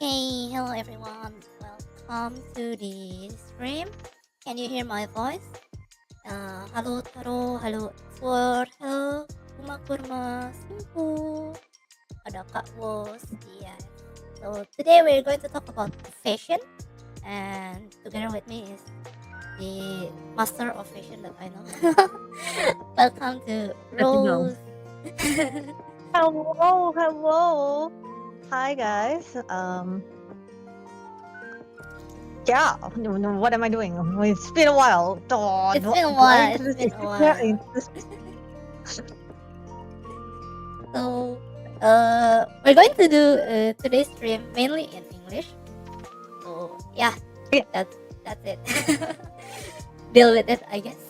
Hey, hello everyone. Welcome to the stream. Can you hear my voice? Hello Taro, hello Sword, hello Kuma Kurma, Simpu, ada Kak Wos, yeah. So today we're going to talk about fashion, and together with me is the master of fashion that I know. Welcome to That you know. Rose. Hello. Hi guys. Yeah. What am I doing? It's been a while. It's been a while. So, we're going to do today's stream mainly in English. So, yeah. That's it. Deal with it, I guess.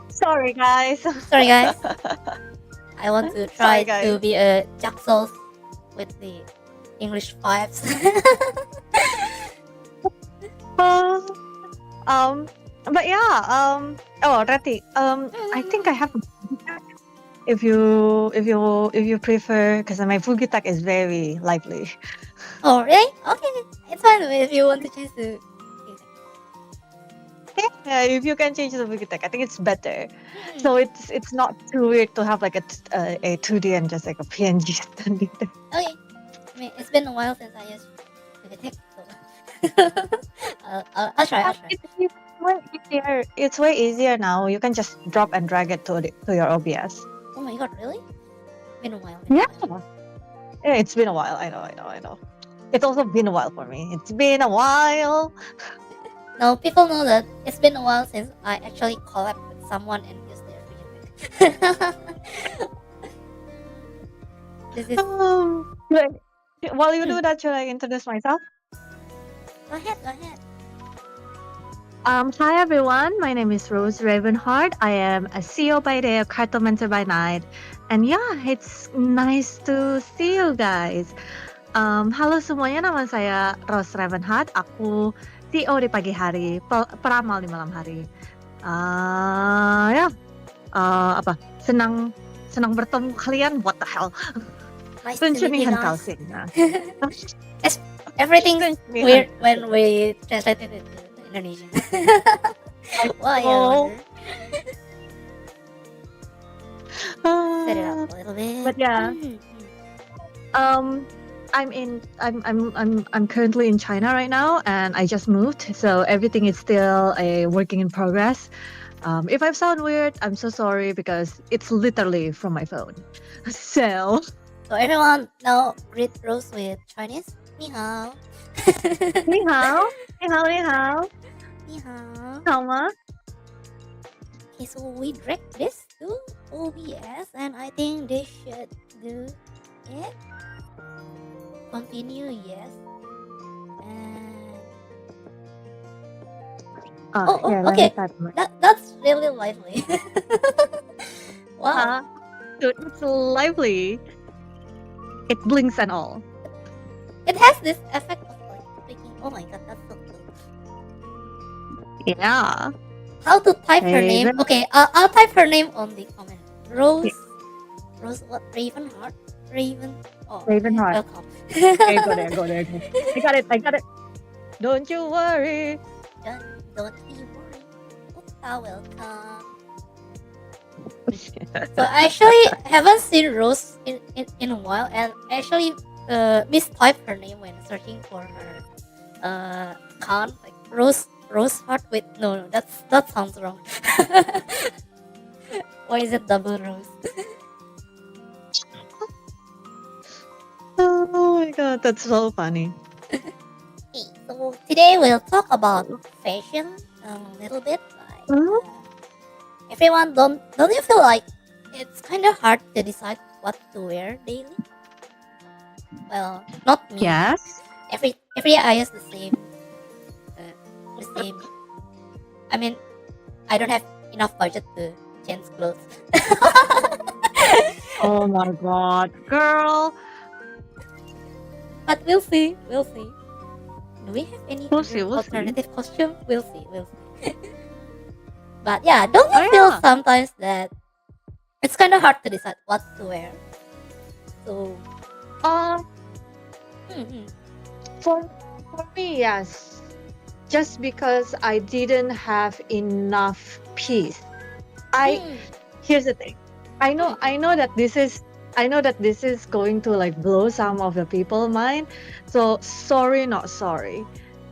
Sorry, guys. I want to try to be a Jaxos with the English vibes. But yeah. Rati. I think I have. If you prefer, because my Fugitak is very lively. Oh really? Okay, it's fine if you want to change to. Yeah, if you can change the Fugitak, I think it's better. So it's not too weird to have like a 2D and just like a PNG standing there. Okay. I mean, it's been a while since I used Fugitak, so I'll try. It's way easier now. You can just drop and drag it to your OBS. Oh my god, really? Been a while. Yeah, it's been a while. I know. It's also been a while for me. It's been a while. Now people know that it's been a while since I actually collab with someone and used their Fugitak. This is. While you do that, should I introduce myself? Go ahead. Hi everyone, my name is Rose Ravenheart. I am a CEO by day, a cartoon mentor by night. And yeah, it's nice to see you guys. Halo semuanya, nama saya Rose Ravenheart. Aku CEO di pagi hari, peramal di malam hari. Senang bertemu kalian. What the hell? Nice to meet you guys. Everything's weird when we translate it into Indonesian. Well, yeah. Set it up a little bit. But yeah. I'm currently in China right now, and I just moved, so everything is still a working in progress. If I sound weird, I'm so sorry because it's literally from my phone. So everyone now greet Rose with Chinese. Ni hao. Ni hao. Okay, so we drag this to OBS, and I think they should do it. Continue, yes. And okay. That's really lively. Wow. Dude, it's lively. It blinks and all. It has this effect of like clicking. Oh my god, that's so cool. Yeah. How to type her name? Okay, I'll type her name on the comment. Rose what? Ravenheart. Ravenheart. Welcome. Okay, go there. I got it. Don't you worry. Don't be worried. Welcome. So I actually haven't seen Rose in a while, and actually mistyped her name when searching for her account, like Rose Heart with no, that sounds wrong. Why is it double Rose? Oh my god, that's so funny. Okay, so today we'll talk about fashion a little bit. Everyone, don't you feel like it's kind of hard to decide what to wear daily? Well, not me. Yes. Every day I use the same. I mean, I don't have enough budget to change clothes. Oh my god, girl. But we'll see. Do we have any alternative costume? We'll see. But yeah, don't you feel sometimes that it's kind of hard to decide what to wear? So, Mm-hmm. For me, yes. Just because I didn't have enough peace. I Mm. Here's the thing. Mm. I know that this is going to like blow some of the people mind. So sorry, not sorry.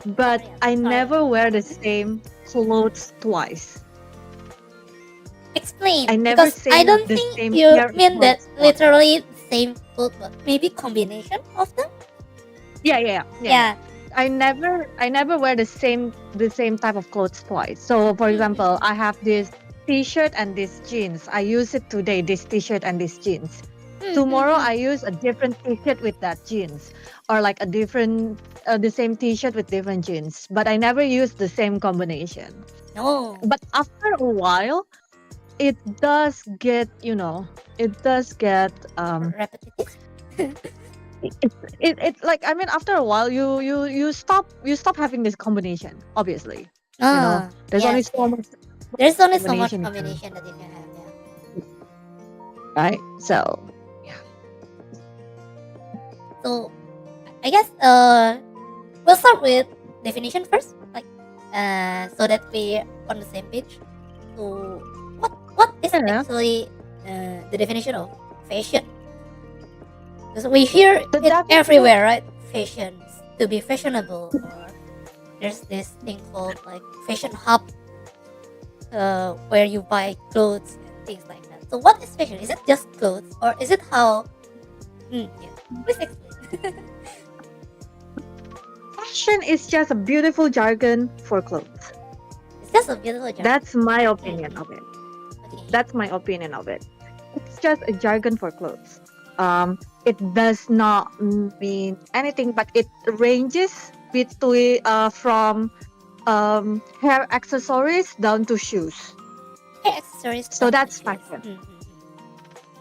But Sorry, I sorry. never wear the same clothes twice. Explain, I never because I same don't the think same you pair of mean that clothes twice. literally the same clothes, but maybe combination of them. Yeah. I never wear the same type of clothes twice. So for example, Mm-hmm. I have this t-shirt and this jeans. I use it today, this t-shirt and this jeans. Tomorrow Mm-hmm. I use a different t-shirt with that jeans, or like a different the same t-shirt with different jeans, but I never use the same combination. No. But after a while, it does get, it does get Repetitive. it like, I mean, after a while you stop having this combination, obviously. Ah, There's only yes, so yes. much There's only so much combination you can, combination that you can have. Yeah. right? So yeah. So I guess we'll start with definition first, like so that we're on the same page. So what is Yeah. actually the definition of fashion? Because we hear The it definition. everywhere, right? Fashion, to be fashionable, or there's this thing called like fashion hub, where you buy clothes and things like that. So what is fashion? Is it just clothes, or is it how? Yeah. Please explain. Fashion is just a beautiful jargon for clothes. It's just a beautiful jargon. That's my Mm. opinion of it. Okay. That's my opinion of it. It's just a jargon for clothes. It does not mean anything, but it ranges between from hair accessories down to shoes. Hair accessories So down to that's shoes. fashion. Mm-hmm.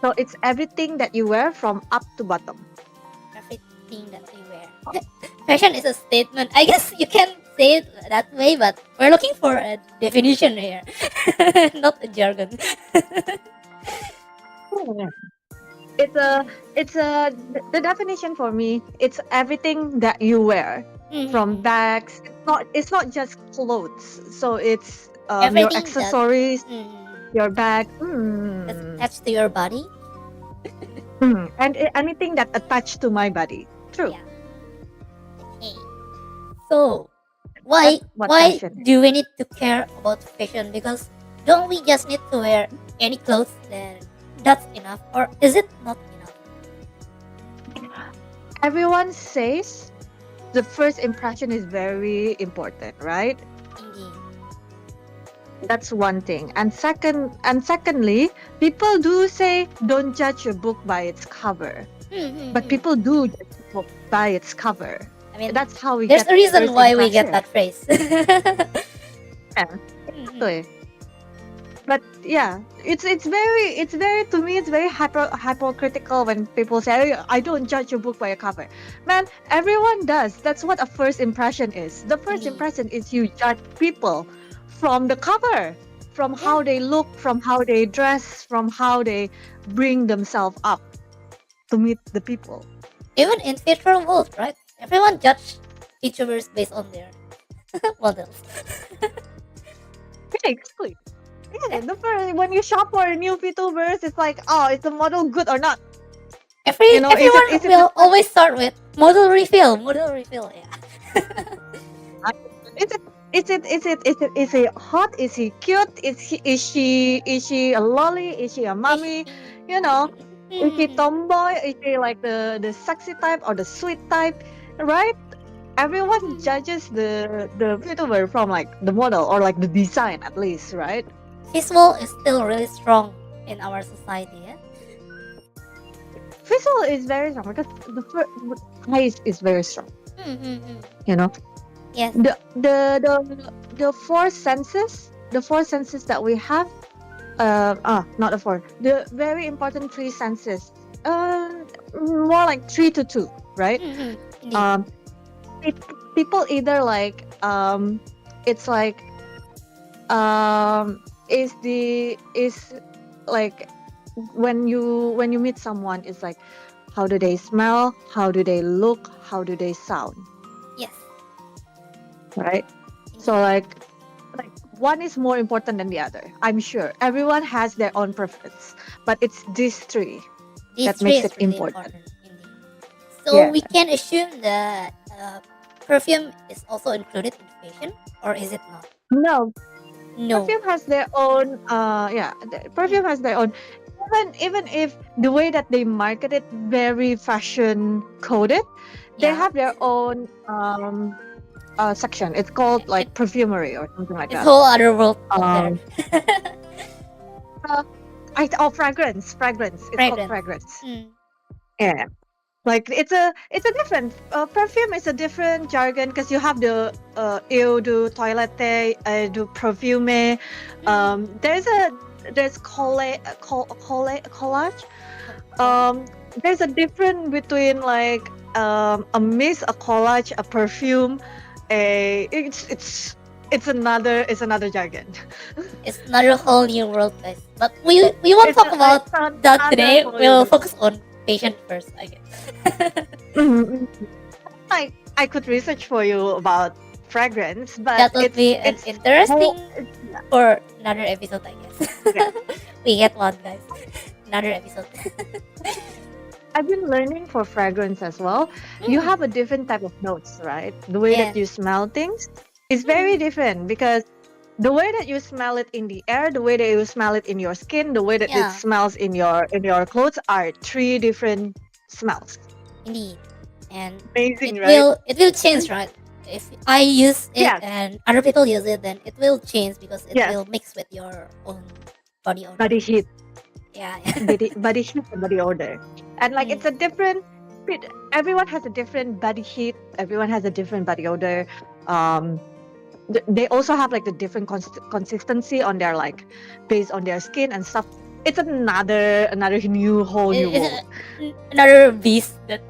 So it's everything that you wear from up to bottom. Everything that we wear. Fashion is a statement. I guess you can say it that way, but we're looking for a definition here, not a jargon. Yeah. It's a the definition for me. It's everything that you wear, from Mm-hmm. bags. It's not just clothes. So it's your Everything that accessories, mm, your bag, that's attached to your body. and anything that attached to my body. True. Yeah. Okay. So That's why what why fashion is. do we need to care about fashion? Because don't we just need to wear any clothes, then that's enough, or is it not enough? Everyone says the first impression is very important, right? Indeed. That's one thing. And secondly, people do say don't judge a book by its cover. But people do judge a book by its cover. I mean, That's how we there's get a the reason first why we get impression. that phrase. Yeah, exactly. But yeah, it's very to me it's very hypocritical when people say, "I don't judge a book by a cover." Man, everyone does. That's what a first impression is. The first Indeed. impression is you judge people from the cover, from Yeah. how they look, from how they dress, from how they bring themselves up to meet the people. Even in virtual world, right? Everyone judge VTubers based on their models. Yeah, exactly. Yeah, the first when you shop for new VTubers, it's like, oh, is the model good or not? Is it Everyone is it the will always start with model refill. Model refill. Yeah. Is it is it hot? Is he cute? Is she a lolly? Is she a mommy? You know, is she tomboy? Is she like the sexy type or the sweet type? Right? Everyone judges the VTuber from like the model or like the design at least, right? Visual is still really strong in our society. Yeah. Visual is very strong because eyes is very strong. You know, Yes. the four senses that we have, not the four, the very important three senses, more like 3 to 2, right? Indeed. um people either like, it's like, is like when you meet someone, it's like how do they smell, how do they look, how do they sound, Yes. right? So like one is more important than the other. I'm sure everyone has their own preference, but it's these three These that three makes is it really important. indeed. So Yeah. we can assume that perfume is also included in fashion, or is it not? No, No. perfume has their own. Perfume has their own. Even if the way that they market it very fashion coded, they Yeah. have their own section. It's called like It- perfumery or something like It's that. whole other world out Um, there. fragrance. It's called Fragrance. fragrance. Mm. Yeah. Like it's a different perfume is a different jargon because you have the eau de toilette, do perfume. There's collage. There's a difference between like a mist, a collage, a perfume. It's another jargon. It's another whole new world, guys. But we won't It's talk about that another today. whole We'll new- focus on fashion first, I guess. Mhm. I could research for you about fragrance, but That would be an it's interesting yeah. for another episode, I guess. Yeah. We get one, guys. Another episode. I've been learning for fragrance as well. You Mm. have a different type of notes, right? The way that Yes. you smell things is very different because the way that you smell it in the air, the way that you smell it in your skin, the way that it Yeah. smells in your clothes are three different smells. Indeed. And Amazing, it right? will change, right? If I use it Yes. and other people use it, then it will change because it Yes. will mix with your own body odor. Body heat, Yeah. body heat, and body odor, and like it's a different. Everyone has a different body heat. Everyone has a different body odor. Um, they also have like the different consistency on their like based on their skin and stuff. It's another whole new It's world. another beast that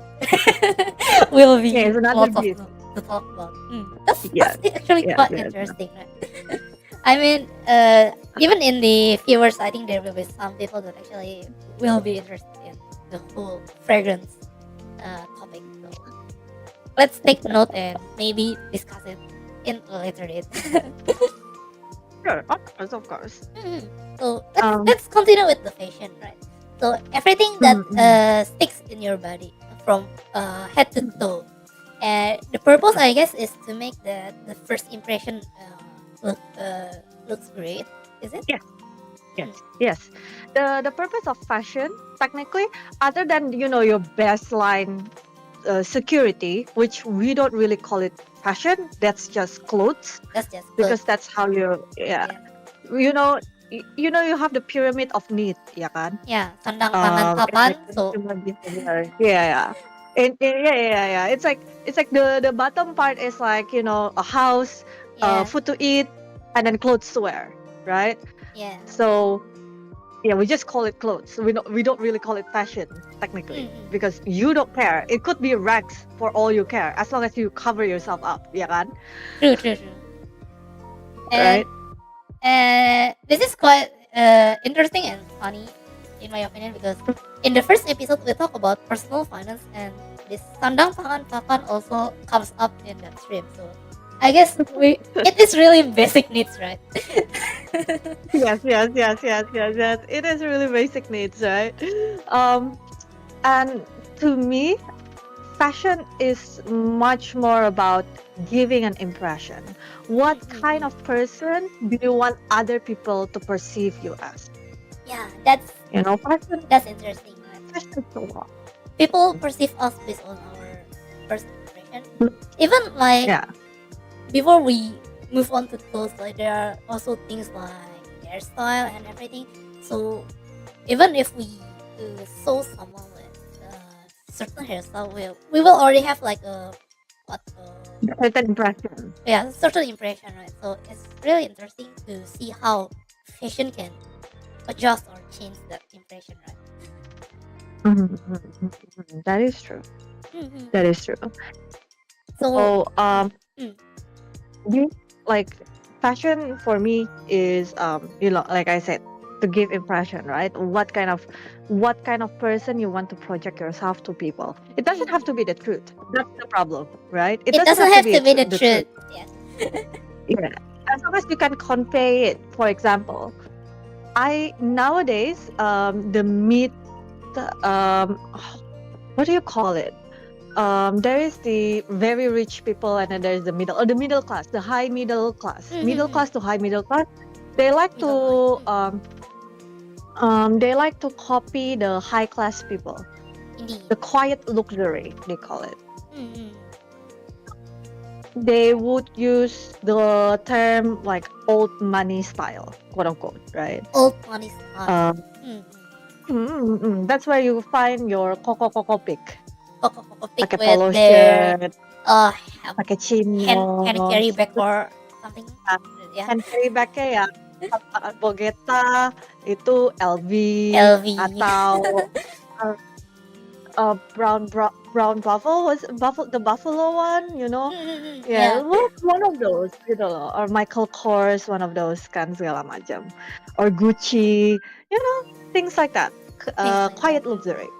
will be Yeah, it's another lots of beast. to talk about. That's Yes, actually yes, quite yes. interesting, right? I mean, even in the viewers, I think there will be some people that actually will be interested in the whole fragrance topic. So let's take note and maybe discuss it in a later date. Sure, of course. So let's continue with the fashion, right? So everything that sticks in your body from head to toe. The purpose, I guess, is to make the first impression looks great. Is it? Yes. The purpose of fashion, technically, other than your baseline security, which we don't really call it fashion, that's just clothes. That's just Because that's how you know you have the pyramid of need, ya kan? Yeah, sandang pangan papan. So yeah. Yeah. It's like the bottom part is like a house, yeah, food to eat, and then clothes to wear, right? yeah. So yeah, we just call it clothes. We don't really call it fashion technically because you don't care. It could be rags for all you care, as long as you cover yourself up, ya kan? True. Right? And this is quite interesting and funny, in my opinion, because in the first episode we talk about personal finance, and this sandang pangan papan also comes up in that stream. So I guess it is really basic needs, right? Yes. It is really basic needs, right? And to me, fashion is much more about giving an impression. What kind of person do you want other people to perceive you as? Yeah, that's Fashion. that's interesting, right? Fashion is a lot. People perceive us based on our first impression. Even like before we move on to clothes, like there are also things like hairstyle and everything. So even if we saw someone with certain hairstyle, we will already have like a Certain impression. certain impression, right? So it's really interesting to see how fashion can adjust or change that impression, right? That is true. Mhm. That is true. So like fashion for me is like I said, to give impression, right? What kind of person you want to project yourself to people. It doesn't have to be the truth. That's the problem, right? It doesn't have to be the the truth. Yes. Yeah. As long as you can convey it. For example, I nowadays the meat what do you call it? There is the very rich people and then there's the middle class, the high middle class, middle class to high middle class. They like to they like to copy the high class people, Indeed. the quiet luxury they call it. Mm-hmm. They would use the term like old money style, quote unquote, right? Old money style. That's where you find your Coco pick. Coco pick Pakai with polo their shirt, pakai hand carry chinos, bag or something. Yeah. hand carry bagnya ya Bogeta itu LV atau brown buffalo the buffalo one, you know. Yeah. One of those gitu loh, or Michael Kors, one of those kan segala macam, or Gucci, you know, things like that. Quiet luxury.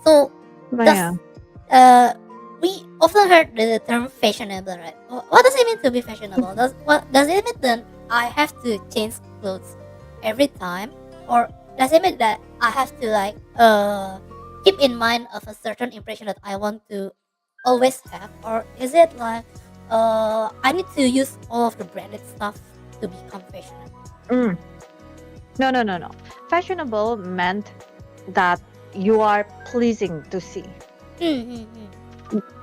So Yeah. we often heard the term fashionable, right? What does it mean to be fashionable? Does it mean that I have to change clothes every time, or does it mean that I have to like keep in mind of a certain impression that I want to always have, or is it like I need to use all of the branded stuff to become fashionable? No. Fashionable meant that you are pleasing to see.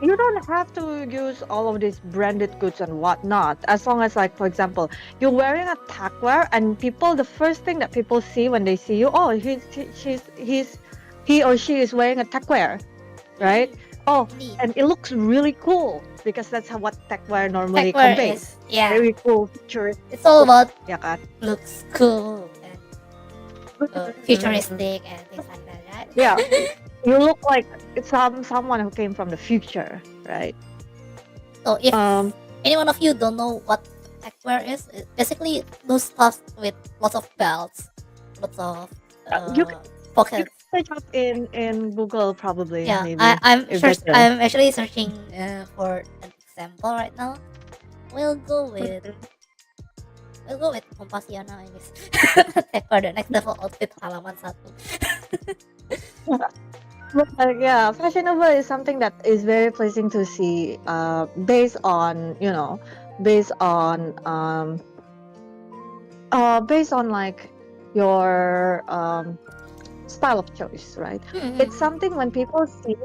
You don't have to use all of these branded goods and whatnot, as long as, like, for example, you're wearing a tagwear and the first thing that people see when they see you, oh, he or she is wearing a tagwear, right? Oh, and it looks really cool because that's what tagwear normally conveys. Yeah, very cool, futuristic. It's all about looks cool and futuristic and things like that, right? Yeah. You look like someone who came from the future, right? So if any one of you don't know what tagwear is, it's basically those stuff with lots of belts, lots of pockets. Search up in Google probably. Yeah, maybe, I'm actually searching for an example right now. We'll go with Kompasiana in this tagwear, the next level outfit halaman 1. Yeah, fashionable is something that is very pleasing to see, based on like your style of choice, right? It's something when people see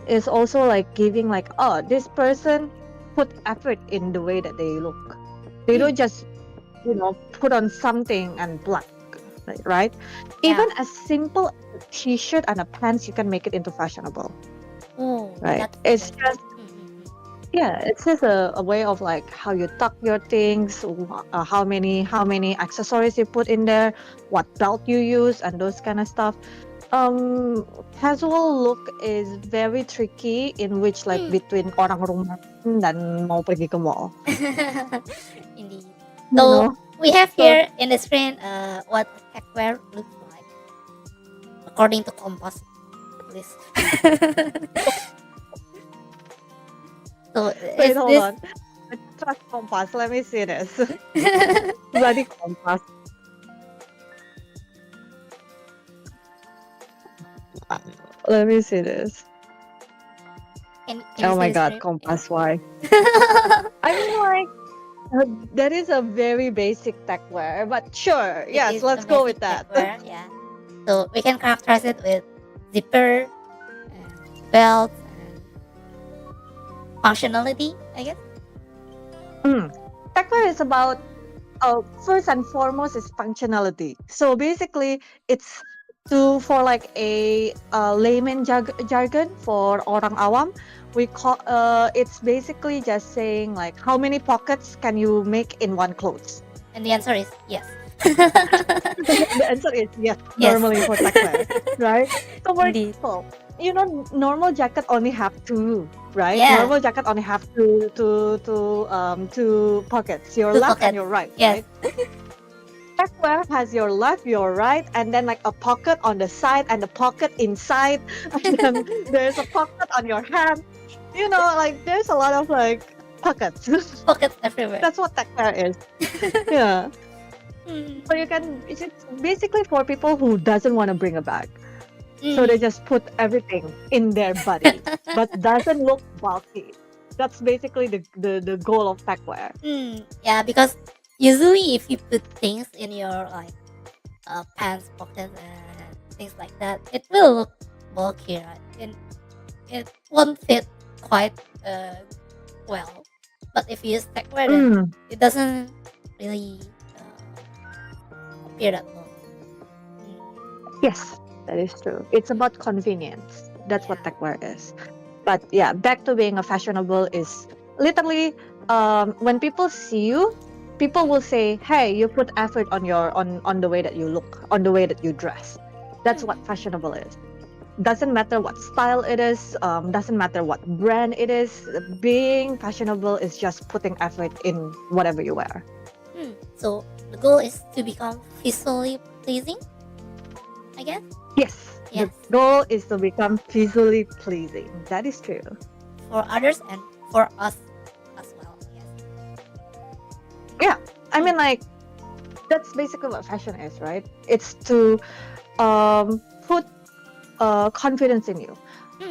is also like giving like, oh, this person put effort in the way that they look. They don't just put on something and black, right? Even as simple as a t-shirt and a pants, you can make it into fashionable. Right? It's just it's just a way of like how you tuck your things, how many accessories you put in there, what belt you use, and those kind of stuff. Casual look is very tricky, in which like between orang rumah dan mau pergi ke mall. Indeed. So we have here in the screen what tagwear looks like according to Kompas. Please. So wait, hold on. I trust Kompas. Let me see this. Bloody Kompas. Let me see this. Can oh my God, Kompas! Why? I mean, like. That is a very basic tagwear, but sure, yes, let's go with that. Tagwear, yeah. So we can characterize it with zipper, belt, and functionality, I guess. Tagwear is about, first and foremost, is functionality. So basically, it's for like a layman jargon for orang awam. We call it's basically just saying like how many pockets can you make in one clothes? And the answer is yes. The answer is yes. Normally for tagwear, right? So for example, normal jacket only have 2, right? Yeah. Normal jacket only have two pockets, your left and your right, right? techwear has your left, your right, and then like a pocket on the side and a pocket inside, and then there's a pocket on your hand. You know, like there's a lot of like pockets. Pockets everywhere. That's what techwear is. Yeah. Mm, So you can. It's basically for people who doesn't want to bring a bag. So they mm. just put everything in their body, but doesn't look bulky. That's basically the goal of techwear. Yeah, because usually if you put things in your like pants pockets and things like that, it will look bulky, right? And it won't fit quite well. But if you use techwear, then Mm, it doesn't really appear that well. yes, that is true. It's about convenience. That's what Yeah. techwear is. But yeah, back to being a fashionable is literally when people see you, people will say, "Hey, you put effort on your on the way that you look, on the way that you dress." That's what fashionable is. Doesn't matter what style it is. Doesn't matter what brand it is. Being fashionable is just putting effort in whatever you wear. So the goal is to become visually pleasing, I guess. Yes, Yes, the goal is to become visually pleasing. That is true. for others and for us as well. Yes. Yeah, I mean, like, that's basically what fashion is, right? It's to put confidence in you.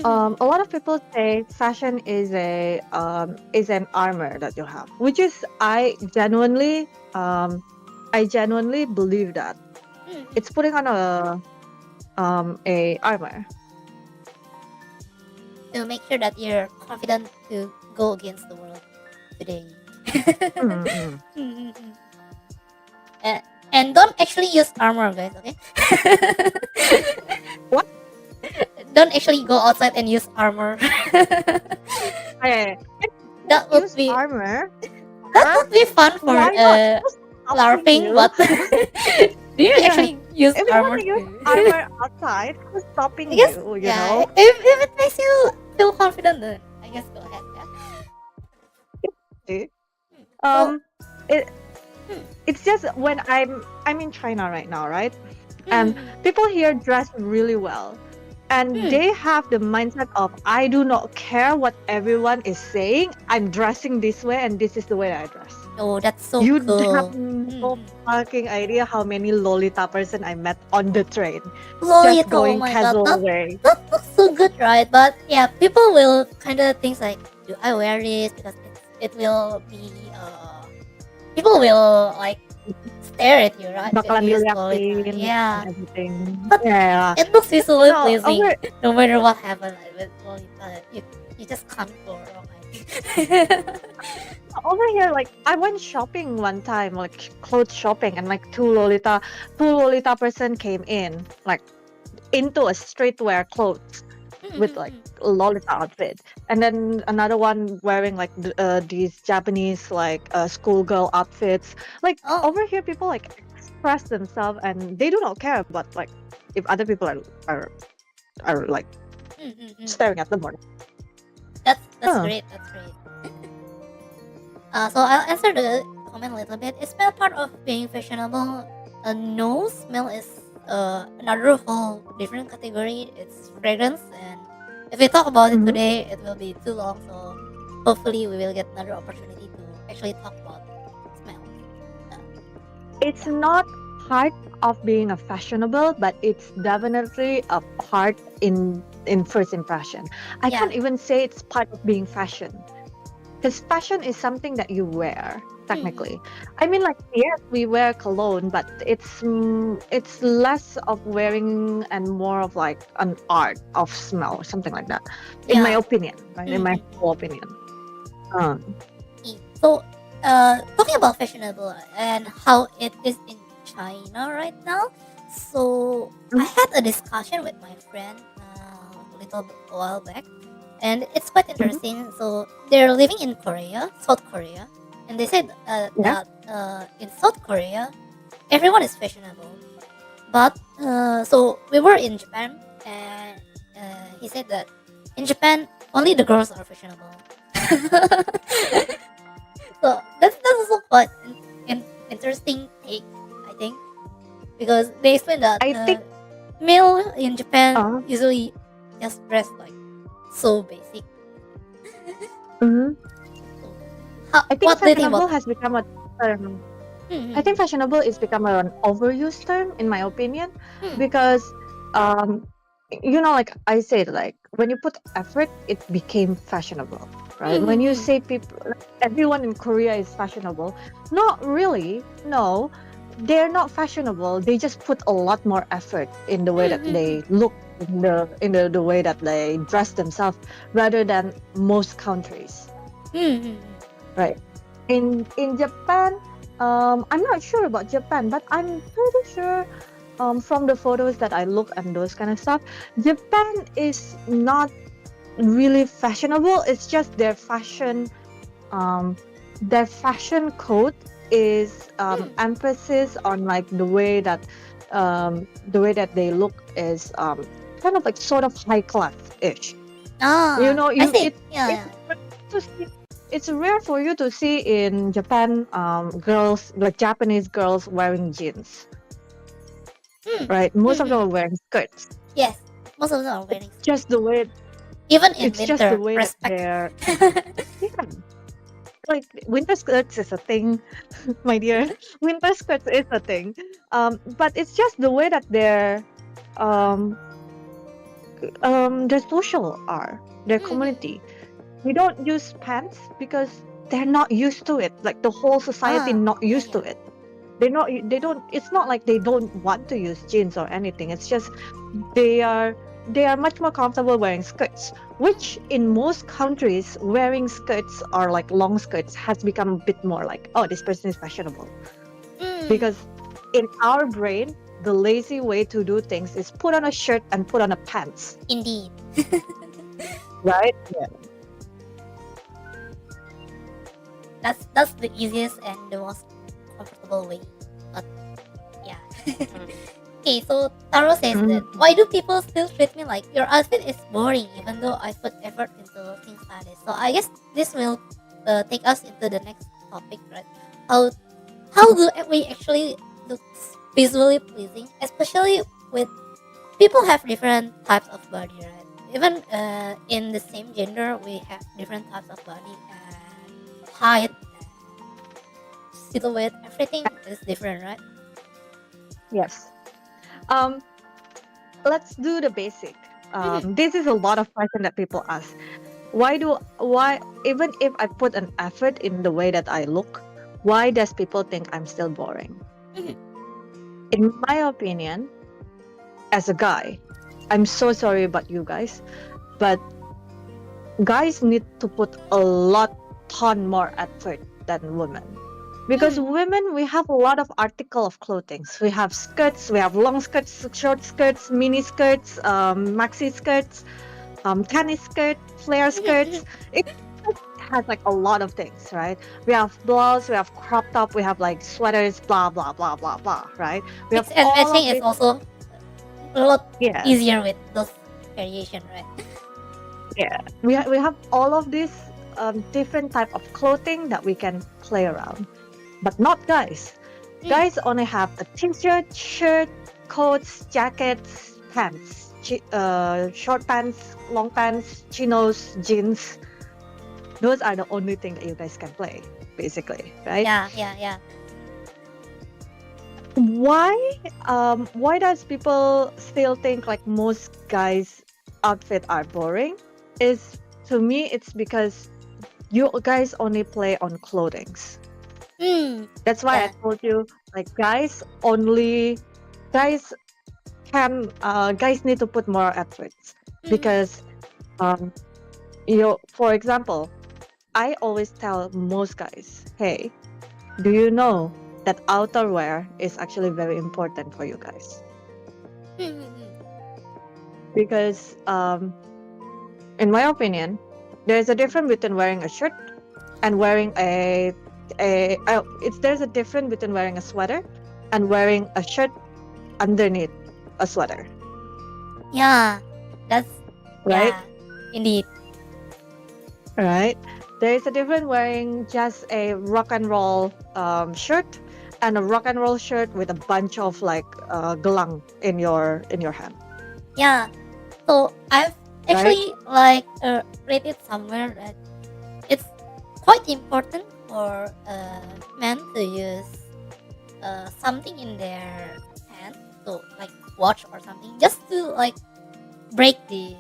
A lot of people say fashion is an armor that you have, which is I genuinely believe that it's putting on a armor. To make sure that you're confident to go against the world today. Mm-mm. And don't actually use armor, guys, okay? What? Don't actually go outside and use armor. Okay, that would use be armor. that would be fun for Why not? Who's stopping LARPing, you? but do you Yeah. actually use If you armor? want to use armor outside, who's stopping I guess, you? You yeah. know. If it makes you feel confident, then I guess go ahead. Yeah. See? So, It hmm, it's just when I'm in China right now, right? And hmm, people here dress really well. And hmm. they have the mindset of I do not care what everyone is saying. I'm dressing this way and this is the way I dress. Oh, that's so You cool. have no fucking idea how many Lolita person I met on the train. Lolita, Just going oh my casual god, way. that looks so good, right? But yeah, people will kind of think like, do I wear this because it will be people will like stare at you, right? If Bakalan you use Lolita, diliatin yeah. and everything. But Yeah. it looks visually No, pleasing, over no matter what happens with Lolita. You just can't go wrong. I think. over here, like I went shopping one time, like clothes shopping, and like two Lolita person came in, like into a streetwear clothes with like a Lolita outfit, and then another one wearing like these Japanese like schoolgirl outfits. Like Oh, over here, people like express themselves, and they do not care about like if other people are like staring at them or. that's Huh. great. That's great. So I'll answer the comment a little bit. Is smell part of being fashionable? No, smell is another whole different category. It's fragrance, and if we talk about it Mhm. today, it will be too long. So hopefully, we will get another opportunity to actually talk about smell. It's not part of being a fashionable, but it's definitely a part in first impression. I Yeah. can't even say it's part of being fashion, because fashion is something that you wear technically. I mean, like yes, we wear cologne, but it's less of wearing and more of like an art of smell or something like that. In my Yeah. opinion, right? In my full opinion. So, talking about fashionable and how it is in China right now. So, I had a discussion with my friend a little while back, and it's quite interesting. So, they're living in Korea, South Korea, and they said Yeah. that in South Korea, everyone is fashionable. But so we were in Japan, and he said that in Japan only the girls are fashionable. So that's also quite an interesting take, I think. because they explained that I think male in Japan uh, usually just dress like so basic. mhm. How, I think what do you think fashionable about that? has become a term. I Mm-hmm. think fashionable is become an overused term in my opinion Hmm. because um like I said, like when you put effort it became fashionable, right? When you Mm-hmm. say people like, everyone in Korea is fashionable, not really, no, they're not fashionable, they just put a lot more effort in the way that Mm-hmm. they look, in the way that they dress themselves rather than most countries, Mm-hmm. right? In Japan, I'm not sure about Japan, but I'm pretty sure from the photos that I look and those kind of stuff, Japan is not really fashionable. It's just um their fashion code is emphasis on like the way that they look is kind of like sort of high class ish. You Ah, know, I you see. it Yeah, it's yeah. rare to see it's rare for you to see in Japan girls like Japanese girls wearing jeans, Mm. right? Most of them Mm-hmm. are wearing skirts. Yes, most of them are It's wearing skirts. just the way Even in it's just the winter. way that Respect. they're yeah, like winter skirts is a thing, my dear. Winter skirts is a thing. But it's just the way that um their social are, their Mm-hmm. community. We don't use pants because they're not used to it. Like the whole society Ah, not yeah, used to yeah. it. They don't it's not like they don't want to use jeans or anything. It's just they are they are much more comfortable wearing skirts, which in most countries wearing skirts or like long skirts has become a bit more like, oh, this person is fashionable. Mm, Because in our brain, the lazy way to do things is put on a shirt and put on a pants, indeed. right? Yeah. That's the easiest and the most comfortable way. But yeah. Okay, so Taro says that Mm. why do people still treat me like your outfit is boring even though I put effort into things like this? So I guess this will take us into the next topic, right? How how do we actually look visually pleasing, especially with people have different types of body, right? Even in the same gender, we have different types of body and height, silhouette, everything is different, right? Yes. Um, let's do the basic. Mhm. This is a lot of question that people ask. Why even if I put an effort in the way that I look, why does people think I'm still boring? Mhm. In my opinion, as a guy, I'm so sorry about you guys, but guys need to put a ton more effort than women. Because Mhm. women, we have a lot of article of clothing. We have skirts, we have long skirts, short skirts, mini skirts, maxi skirts, tennis skirt, flare Mhm. Mhm. skirts. It has like a lot of things, right? We have blouse, we have crop top, we have like sweaters, blah blah blah blah blah, right? We have Mix and all matching of is this. also a lot Yes, easier with those variation, right? yeah. We have all of these different type of clothing that we can play around, but not guys. Mm. Guys only have a t-shirt, shirt, coats, jackets, pants, short pants, long pants, chinos, jeans. Those are the only thing that you guys can play, basically, right? Yeah, yeah, yeah. Why why does people still think like most guys outfit are boring? Is to me it's because you guys only play on clothings. Mm. That's why I Yeah. told you like guys guys need to put more efforts Mhm. because um for example, I always tell most guys, hey, do you know that outerwear is actually very important for you guys? Mhm. Because in my opinion, there's a difference between wearing a shirt and wearing there's a difference between wearing a sweater and wearing a shirt underneath a sweater, Yeah, that's right? yeah, indeed. Right? There is a difference wearing just a rock and roll shirt and a rock and roll shirt with a bunch of like gelang in your hand, Yeah. So I've right? actually like read it somewhere that it's quite important for men to use something in their hand, so like watch or something, just to like break the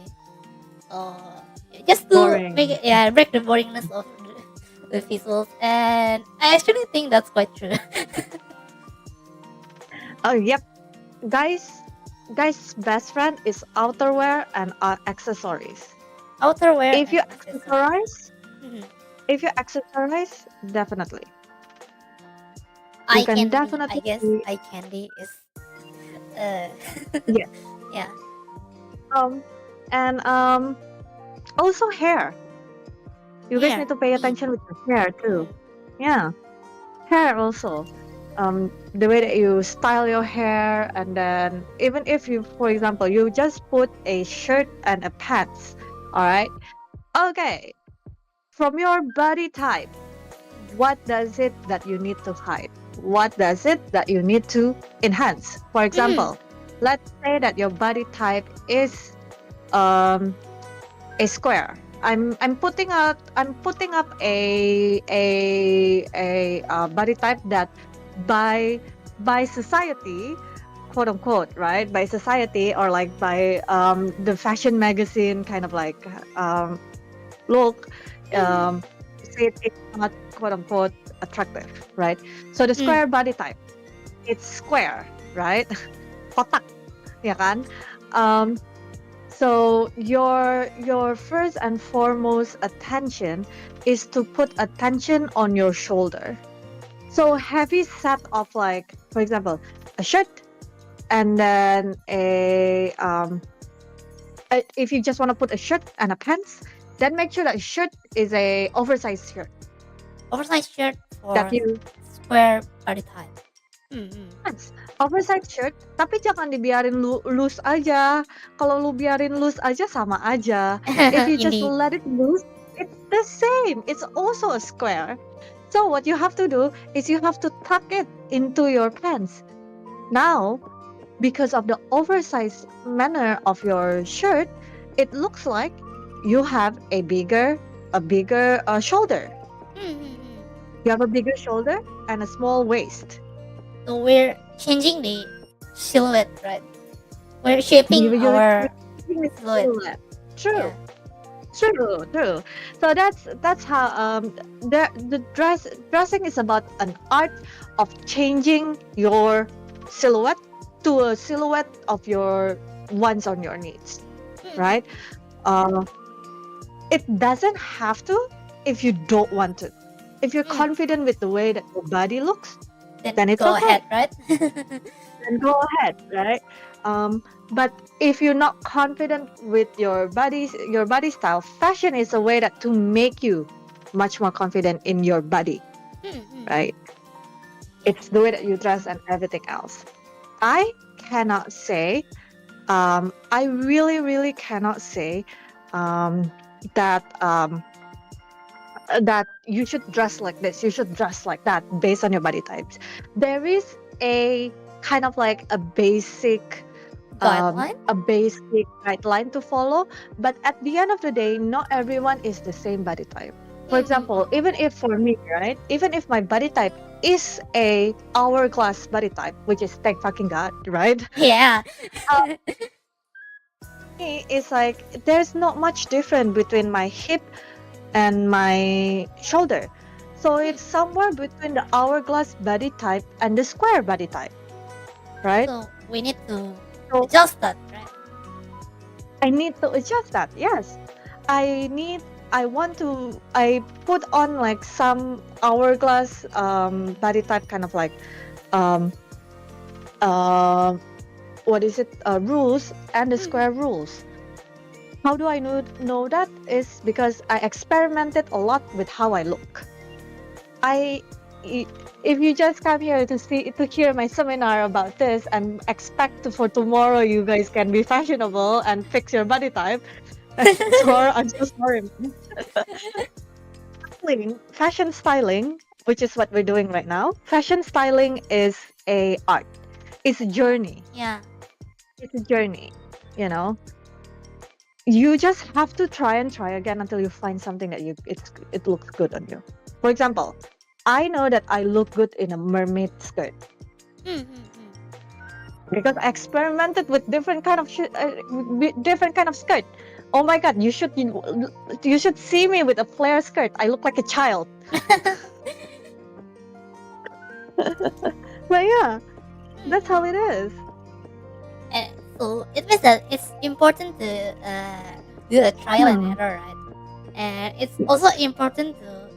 uh just to make Boring. it, yeah, break the boringness of the visuals, and I actually think that's quite true. Oh, yep. Guys, best friend is outerwear and accessories. Outerwear If and you accessories. accessorize, Mhm. definitely. You Eye can candy, I definitely guess. see, Eye candy is uh yeah. yeah, Um, and also hair. You guys hair need to pay indeed. attention with your hair too. Mhm. Yeah, hair also. The way that you style your hair, and then even if you, for example, you just put a shirt and a pants, all right? Okay, from your body type, what does it that you need to hide? What does it that you need to enhance? For Mhm. example, let's say that your body type is um a square. I'm putting up a body type that by society, quote unquote, right? By society, or like by the fashion magazine kind of like look, Mhm. um say it's not quote unquote attractive, right? So the Mm. square body type, it's square, right? Kotak, ya kan? Um, so your first and foremost attention is to put attention on your shoulder. So heavy set of, like, for example, a shirt, and then if you just want to put a shirt and a pants, then make sure that shirt is a oversized shirt Oversized shirt that for you square body type. Mhm. pants. Oversized shirt, tapi jangan dibiarin loose aja. Kalau lu biarin loose aja sama aja. If you just Indeed. let it loose, it's the same. It's also a square. So what you have to do is you have to tuck it into your pants. Now, because of the oversized manner of your shirt, it looks like you have a bigger shoulder. Mhm. You have a bigger shoulder and a small waist. So we're changing the silhouette, right? We're shaping You're our changing the silhouette. silhouette. True. Yeah. True. So that's how the dressing is about an art of changing your silhouette to a silhouette of your wants on your needs, Mhm. right? Uh, it doesn't have to if you don't want to. If you're Mm. confident with the way that your body looks, Then then it's go okay. ahead, right? Then go ahead, right? But if you're not confident with your body style, fashion is a way that to make you much more confident in your body, Mhm. right? Yeah. It's the way that you dress and everything else. I cannot say, I really, really cannot say that that you should dress like this, you should dress like that based on your body types. There is a kind of like Guideline. a basic guideline to follow, but at the end of the day, not everyone is the same body type. For example, Mhm. even if for me, right, even if my body type is a hourglass body type, which is thank fucking god, right? Yeah. It's like there's not much different between my hip and my shoulder. So Mm. it's somewhere between the hourglass body type and the square body type, right? So we need to So adjust that, right? I need to adjust that. Yes. I put on like some hourglass body type, kind of like um uh what is it, rules, and the Mhm. square rules. How do I know that? Is because I experimented a lot with how I look. I i- if you just come here to hear my seminar about this and expect for tomorrow you guys can be fashionable and fix your body type, I'm so sorry. Fashion styling which is what we're doing right now. Fashion styling is a art. It's a journey. Yeah. It's a journey. You know, you just have to try and try again until you find something that it looks good on you. For example, I know that I look good in a mermaid skirt because I experimented with different kind of different kind of skirt. Oh my god, you should see me with a flare skirt. I look like a child. But yeah, that's how it is. And so it means that it's important to do a trial and error, right? And it's also important to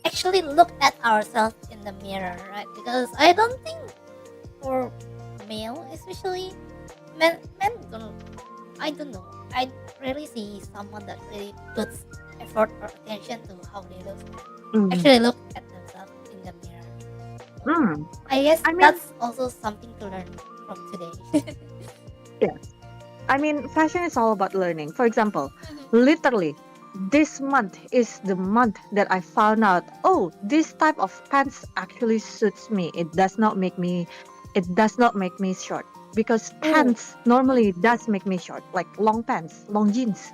actually look at ourselves in the mirror, right? Because I don't think for male, especially men don't. I don't know. I rarely see someone that really puts effort or attention to how they look. Actually, look at themselves in the mirror. I guess that's also something to learn from today. Yes. I mean, fashion is all about learning. For example, literally, this month is the month that I found out, oh, this type of pants actually suits me. It does not make me short. Because pants normally does make me short, like long pants, long jeans.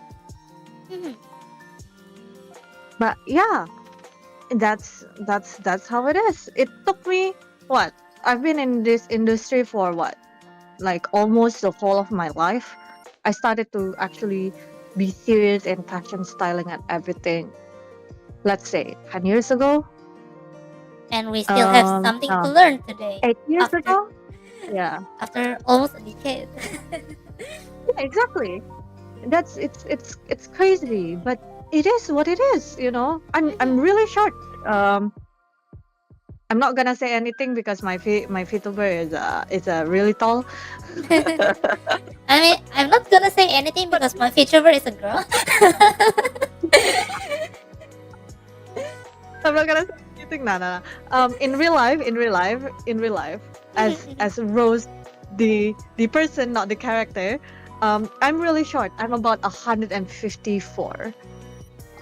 But yeah, that's how it is. It took me what? I've been in this industry for what? Like almost the whole of my life. I started to actually be serious in fashion styling and everything. Let's say 10 years ago. And we still have something to learn today. 8 years ago. Yeah. After almost a decade. Yeah, exactly. It's crazy, but it is what it is, you know. I'm really short. I'm not gonna say anything because my VTuber is really tall. I mean, I'm not gonna say anything because my VTuber is a girl. I'm not gonna say anything. No. In real life, as Rose, the person, not the character. I'm really short. I'm about 154.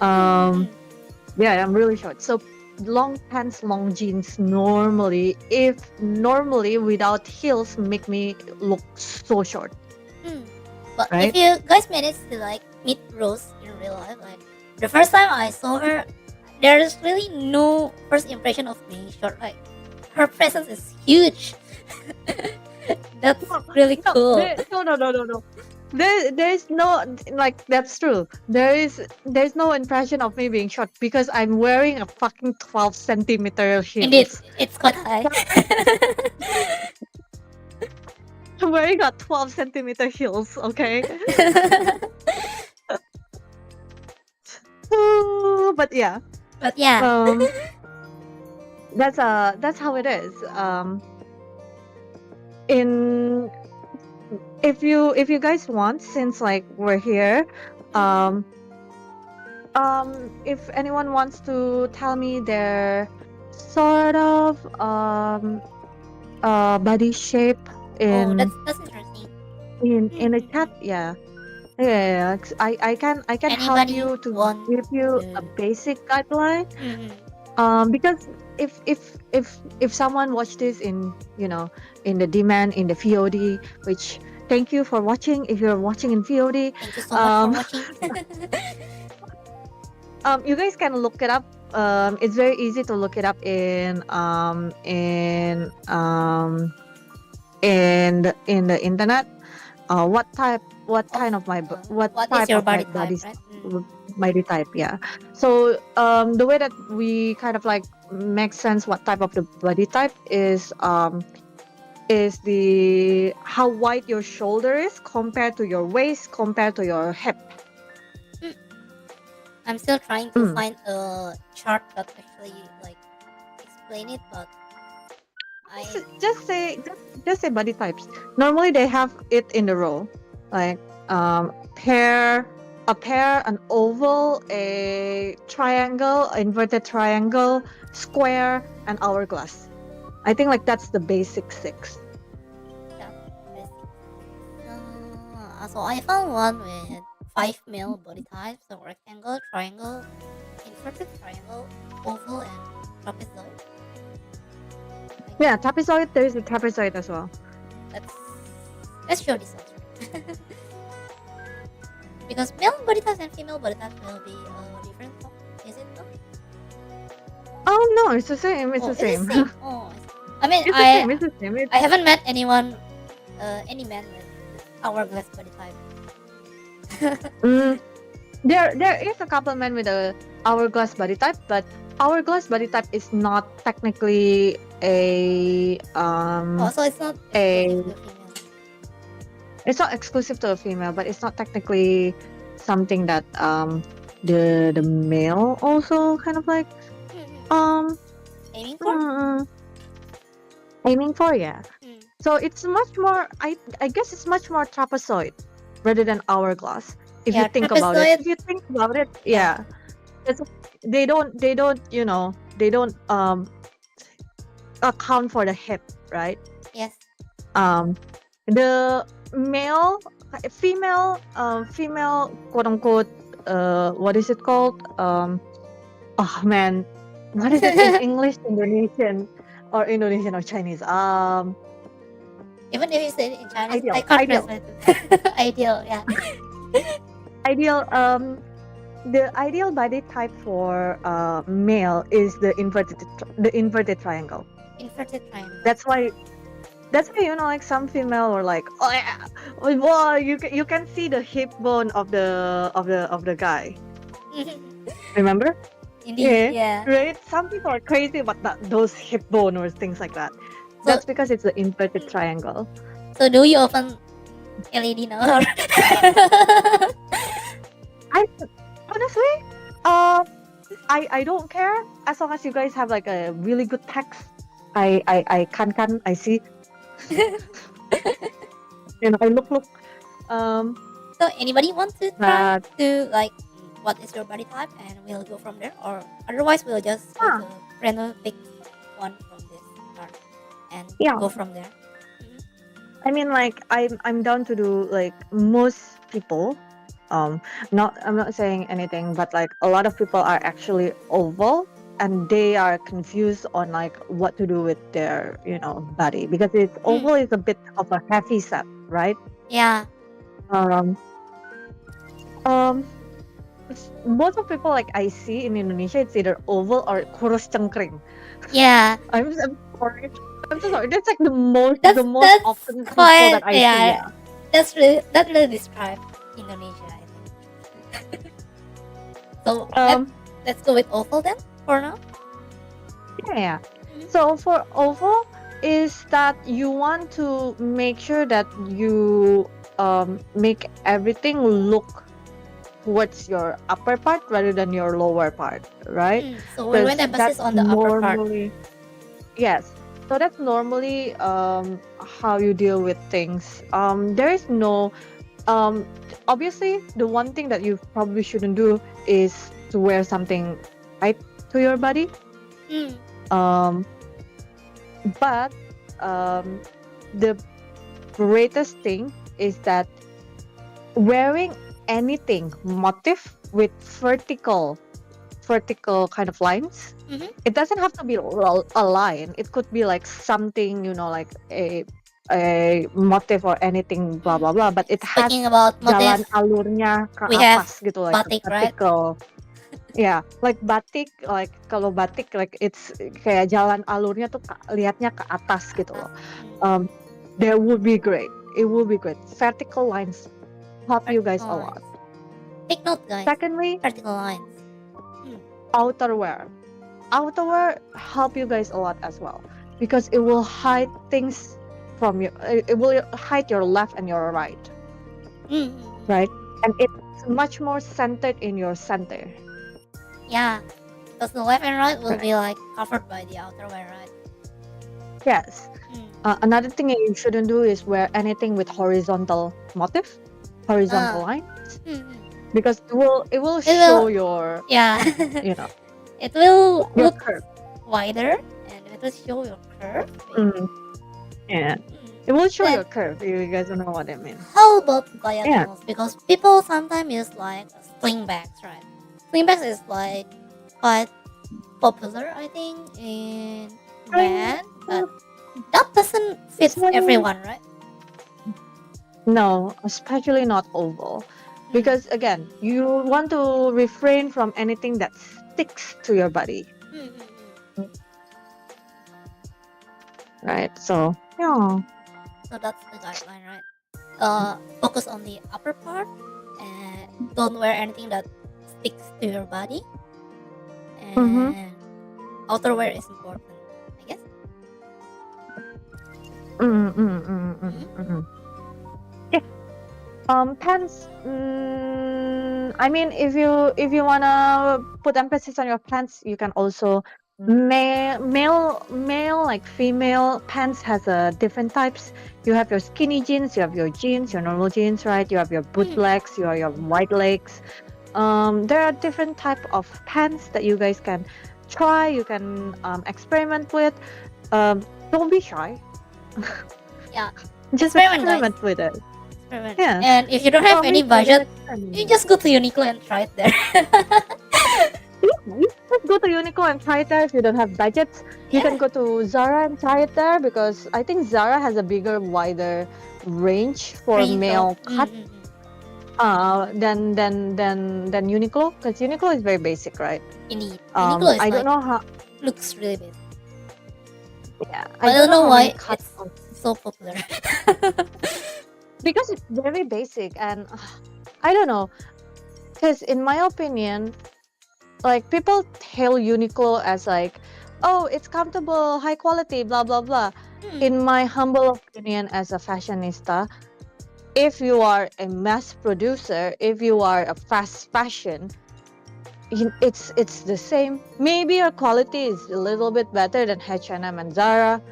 Yeah, I'm really short. So long pants, long jeans normally without heels make me look so short. But right? if you guys manage to like meet Rose in real life, like the first time I saw her, there's really no first impression of being short. Like her presence is huge. That's really cool. No. There's no, like, that's true. There's no impression of me being short because I'm wearing a fucking 12 centimeter heels. Indeed, it's quite high. I'm wearing a 12 centimeter heels, okay? But yeah. That's how it is. If you guys want, since like we're here, if anyone wants to tell me their sort of body shape in that's interesting. in a chat, yeah. I can help Anybody you to want give you a basic guideline. Because if someone watched this in, you know, in the demand, in the VOD, which thank you for watching. If you're watching in VOD, Thank you so much for watching. you guys can look it up. It's very easy to look it up in the internet. What kind of my what type is your of my body type, right? body type, yeah. So the way that we kind of like make sense what type of the body type is the how wide your shoulder is compared to your waist compared to your hip. I'm still trying to find a chart that actually like explain it, but just say body types. Normally they have it in the row, like a pair, an oval, a triangle, inverted triangle, square, and hourglass. I think like that's the basic 6. So I found one with 5 male body types: so rectangle, triangle, inverted triangle, oval, and trapezoid. Yeah, trapezoid. There is a trapezoid as well. Let's show this one. Because male body types and female body types will be different. Is it not? Oh no, it's the same. It's Oh, the it's the same. same. Oh, I mean, It's the same. It's the same. I haven't met anyone, any man with hourglass body type. Mm, there is a couple men with a hourglass body type, but hourglass body type is not technically a So it's not a exclusive to female. it's not exclusive to a female, but it's not technically something that the male also kind of like um Aiming for? aiming for, yeah. Mm. So it's much more. I guess it's much more trapezoid rather than hourglass. If you Yeah, think about it, trapezoid. if you think about it, yeah, it's, they don't account for the hip, right? Yes. The female quote unquote what is it called? Oh man, what is it in English, Indonesian or Chinese? Even if you say it in Chinese, I Ideal, can't ideal, translate it. Ideal, yeah. ideal. The ideal body type for male is the inverted triangle. Inverted triangle. That's why like some female were like, oh yeah, wow, you can see the hip bone of the guy. Remember? Indeed, yeah. Right. Some people are crazy about those hip bone or things like that. So, That's because it's the inverted triangle. so do you open LED now? I honestly, I don't care as long as you guys have like a really good text. I can I see. I look. So anybody want to try to like what is your body type and we'll go from there, or otherwise we'll just go to random pick one from this part and go from there. I mean, like I'm down to do like most people. I'm not saying anything, but like a lot of people are actually oval and they are confused on like what to do with their body, because it's oval is a bit of a heavy set, right? Yeah. Most of people like I see in Indonesia, it's either oval or kurus cengkring. Yeah. I'm sorry. I'm so sorry. That's like the most That's often people quite, that I see. Yeah. That really describes Indonesia, I think. So let's go with oval then for now. Yeah. So for oval is that you want to make sure that you make everything look towards your upper part rather than your lower part, right? So we're going to emphasis on the upper part. Yes. So that's normally how you deal with things. There is no obviously the one thing that you probably shouldn't do is to wear something tight to your body. But the greatest thing is that wearing anything motif with vertical kind of lines. It doesn't have to be a line. It could be like something, like a motif or anything, blah blah blah. But it has about jalan alurnya ke we atas have gitu, like batik, vertical. Right? Yeah, like batik, like kalau batik, like it's kayak jalan alurnya tuh lihatnya ke atas gitu loh. That would be great. It will be great. Vertical lines help you guys a lot. Take note, guys. Secondly, vertical lines. Outerwear help you guys a lot as well, because it will hide things from you. It will hide your left and your right, right? And it's much more centered in your center. Yeah, because the left and right will be like covered by the outerwear, right? Yes. Another thing that you shouldn't do is wear anything with horizontal motif, horizontal lines, because it will show your it will your look curve wider and it will show your curve. Yeah, it will show your curve. You guys don't know what I mean. How about diagonals? Because people sometimes use like slingbacks, right? Slingbacks is like quite popular, I think, in brand, but that doesn't fit everyone, right? No, especially not oval. Because again, you want to refrain from anything that sticks to your body, right? So, yeah. So that's the guideline, right? Focus on the upper part and don't wear anything that sticks to your body. And outerwear is important, I guess. Yeah. Pants. I mean, if you wanna put emphasis on your pants, you can also male like female pants has different types. You have your skinny jeans, you have your jeans, your normal jeans, right? You have your bootlegs, you have your wide legs. There are different type of pants that you guys can try. You can experiment with. Don't be shy. Yeah, Just experiment, with it. experiment. Yeah. And if you don't have any budget, you just go to Uniqlo and try it there. You just go to Uniqlo and try it there if you don't have budgets. You can go to Zara and try it there because I think Zara has a bigger, wider range for male cut than Uniqlo, because Uniqlo is very basic, right? Indeed. Uniqlo is I don't know how. looks really basic. Yeah, I don't know how why many cuts it's so popular. because it's very basic, and I don't know, because in my opinion, like people hail Uniqlo as like, oh, it's comfortable, high quality, blah blah blah. In my humble opinion as a fashionista, if you are a mass producer, if you are a fast fashion, it's the same. Maybe your quality is a little bit better than H&M and Zara,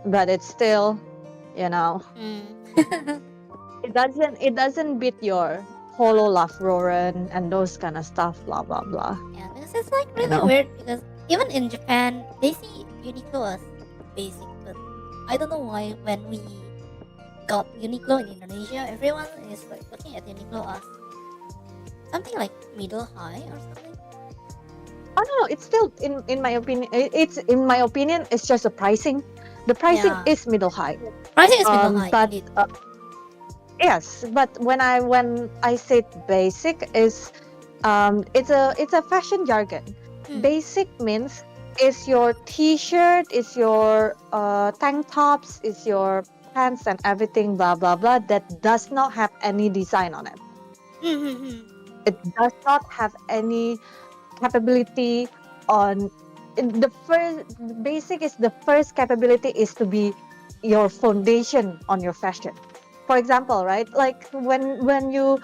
but it's still, you know, it doesn't beat your Polo Ralph Lauren and those kind of stuff, blah blah blah. Yeah, because it's like really weird because even in Japan they see Uniqlo as basic, but I don't know why when we got Uniqlo in Indonesia, everyone is like looking at Uniqlo as something like middle high or something. I don't know. It's still in my opinion. It's just the pricing. The pricing is middle high. Pricing is middle high, but indeed. yes, but when I say basic is it's a fashion jargon. Basic means is your t-shirt, is your tank tops, is your pants and everything, blah blah blah, that does not have any design on it. It does not have any capability on the first. Basic is the first capability is to be your foundation on your fashion. For example, right, like when you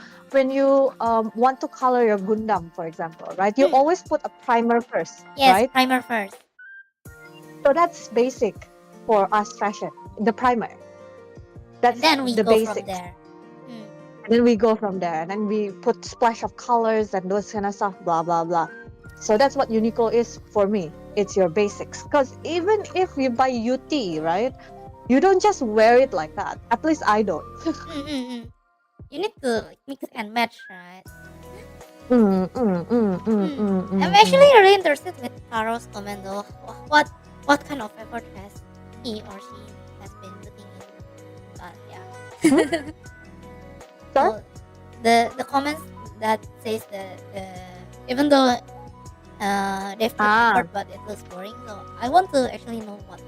want to color your Gundam, for example, right, you always put a primer first. Yes, right? primer first. So that's basic for us fashion, the primer. That's then we the go basics. from there. And then we go from there, and then we put splash of colors and those kind of stuff, blah blah blah. So that's what Uniqlo is for me. It's your basics. Because even if you buy UT, right, you don't just wear it like that. At least I don't. You need to mix and match, right? I'm I'm actually really interested with Taro's comment though. What kind of effort has he or she has been putting in? But yeah. So the comments that says that even though they've put effort but it looks boring, so I want to actually know what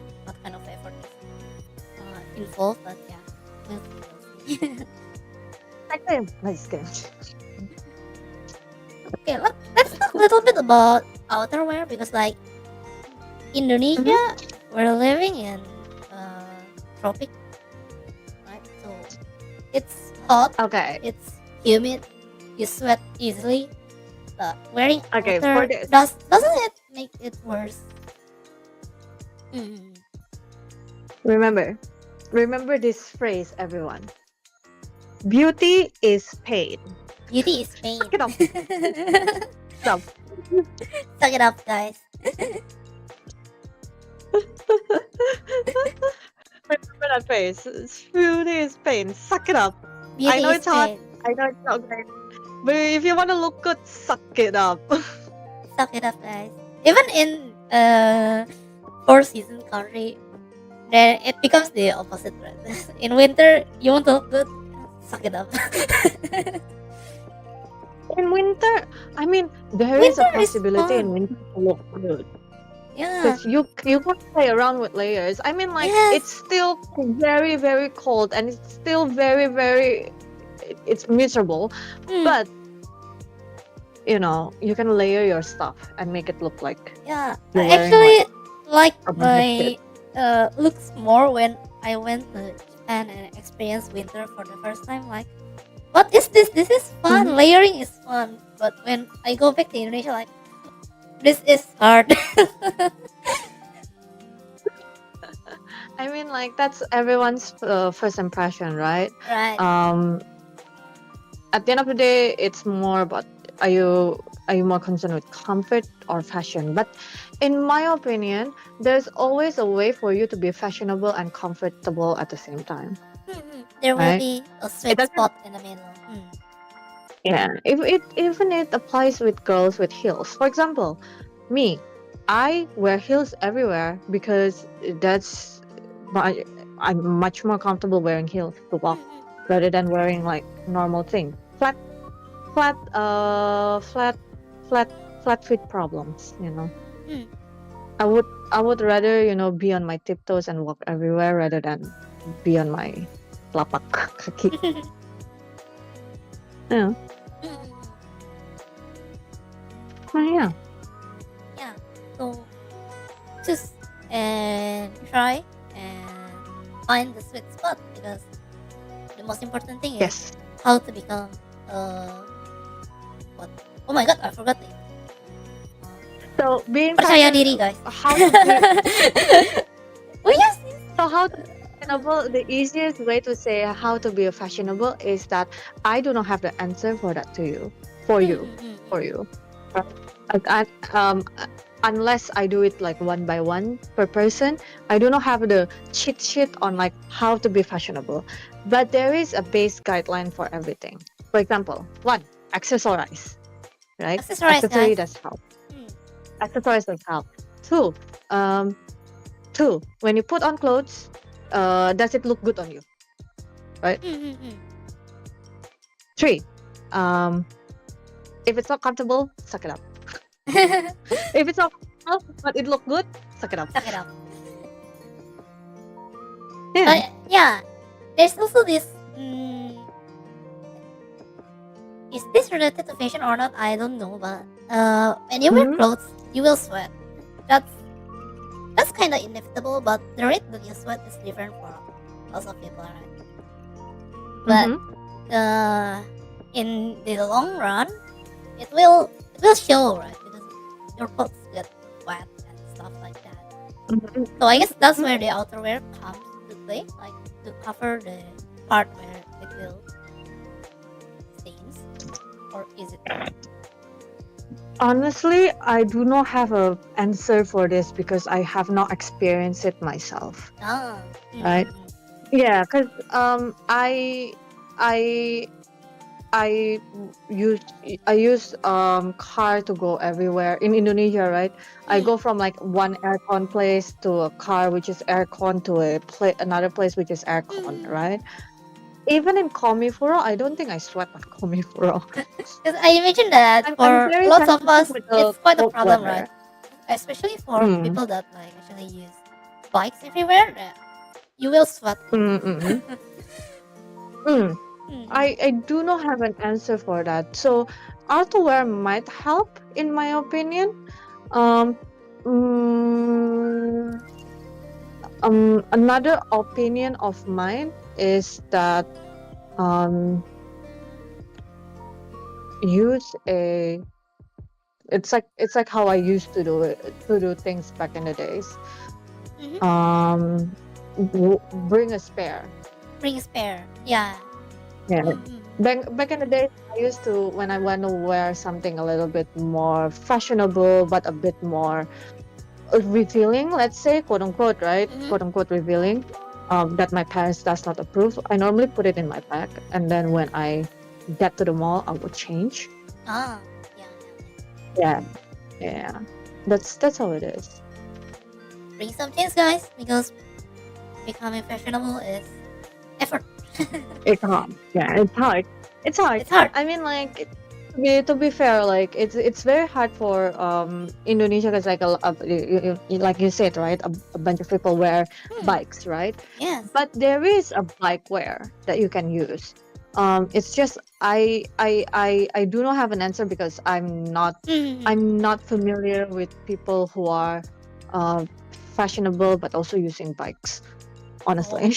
kind of effort is involved. But yeah, we'll see. Okay, let's talk a little bit about outerwear because like Indonesia, we're living in tropic, right? So it's hot. Okay. It's humid. You sweat easily. But wearing Okay, outer for this. doesn't it make it worse? Remember this phrase, everyone. Beauty is pain. Beauty is pain. Suck it up. Stop. Suck it up, guys. Remember that phrase. Beauty is pain. Suck it up. Beauty I know is it's hot. pain. I know it's not great. But if you want to look good, suck it up. Suck it up, guys. Even in four-season country, then it becomes the opposite, right? In winter, you want to look good, suck it up. In winter, I mean, there is a Winter is possibility in fun. winter to look good. Yeah. Because you can play around with layers. I mean, like Yes. it's still very very cold and it's still very it's miserable, Mm, but you know you can layer your stuff and make it look like yeah. you're I wearing actually like a bunch of shit. my looks more when I went to Japan and experienced winter for the first time. Like, what is this? This is fun. Mhm. Layering is fun. But when I go back to Indonesia, like, this is hard. I mean, like that's everyone's first impression, right? Right. At the end of the day, it's more about are you more concerned with comfort or fashion? But in my opinion, there's always a way for you to be fashionable and comfortable at the same time, There will right? be a It sweet doesn't. spot in the middle. Yeah. If it even it applies with girls with heels. For example, me, I wear heels everywhere because that's I'm much more comfortable wearing heels to walk rather than wearing like normal thing. Flat flat flat flat feet problems, you know. Mm. I would rather, you know, be on my tiptoes and walk everywhere rather than be on my telapak kaki. Yeah. Yeah. Yeah. So choose and try and find the sweet spot, because the most important thing is Yes. how to become what? Oh my god, I forgot it. So being Percaya fashion, diri, guys. how to be Oh yes. so how to be fashionable, the easiest way to say how to be a fashionable is that I do not have the answer for that to you, for you, for you. Unless I do it like one by one per person, I do not have the cheat sheet on like how to be fashionable. But there is a base guideline for everything. For example, one, accessorize, right? Accessorize, Accessory guys. does help. Accessorize does help. Two, when you put on clothes, does it look good on you? Right? Three, if it's not comfortable, suck it up. If it's not comfortable but it look good, suck it up. Suck it up. Yeah. Yeah, there's also this. Is this related to fashion or not? I don't know, but when you wear clothes, you will sweat. That's kind of inevitable, but the rate that you sweat is different for lots of people, right? But in the long run, it will show, right? Because your clothes get wet and stuff like that. So I guess that's where the outerwear comes to play, like to cover the part where it will stains, or is it? Honestly, I do not have a answer for this because I have not experienced it myself. Right? Yeah, because I use car to go everywhere in Indonesia, right? I go from like one aircon place to a car which is aircon to another place which is aircon, right? Even in Komifuro, I don't think I sweat on Komifuro. Because I imagine that I'm for very lots of us, sensitive with the it's quite a cold problem, weather. right? Especially for people that like actually use bikes everywhere, that you will sweat. I do not have an answer for that. So outerwear might help, in my opinion. Another opinion of mine is that use a. It's like how I used to do things back in the days. Bring a spare. Bring a spare, yeah. Yeah. Back in the day, I used to, when I want to wear something a little bit more fashionable but a bit more revealing, let's say, quote unquote, right? Quote unquote revealing, that my parents does not approve. I normally put it in my bag, and then when I get to the mall, I would change. Yeah. That's how it is. bring some change, guys, because becoming fashionable is effort. It's hard. Yeah, it's hard. It's hard. It's hard. I mean, like, to be fair, like it's very hard for Indonesia because like you said, right? A bunch of people wear bikes, right? Yes. But there is a bike wear that you can use. It's just I do not have an answer because I'm not familiar with people who are fashionable but also using bikes. Honestly.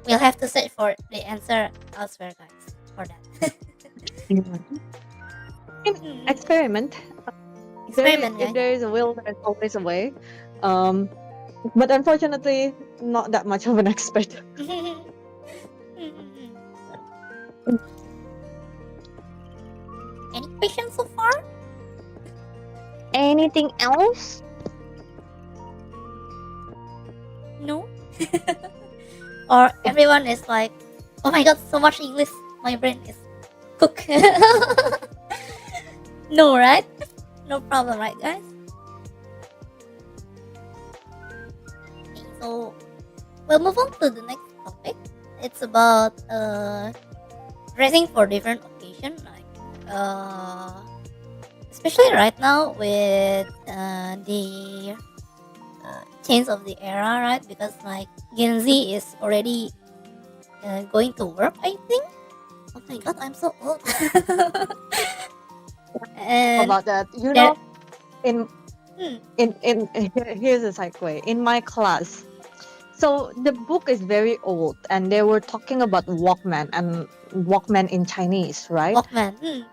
We'll have to search for the answer elsewhere, guys, for that. Experiment. Experiment, If there is a will, there's always a way. But unfortunately, not that much of an expert. Any questions so far? Anything else? No. Or everyone is like, oh my god, so much English, my brain is cooked. No, right? No problem, right, guys? Okay, so we'll move on to the next topic. It's about dressing for different occasion, like especially right now with the change of the era, right? Because like Gen Z is already going to work, I think. Oh my god, I'm so old. And About that, you there- know, here's a segue. In my class, so the book is very old, and they were talking about Walkman and Walkman in Chinese, right? Walkman.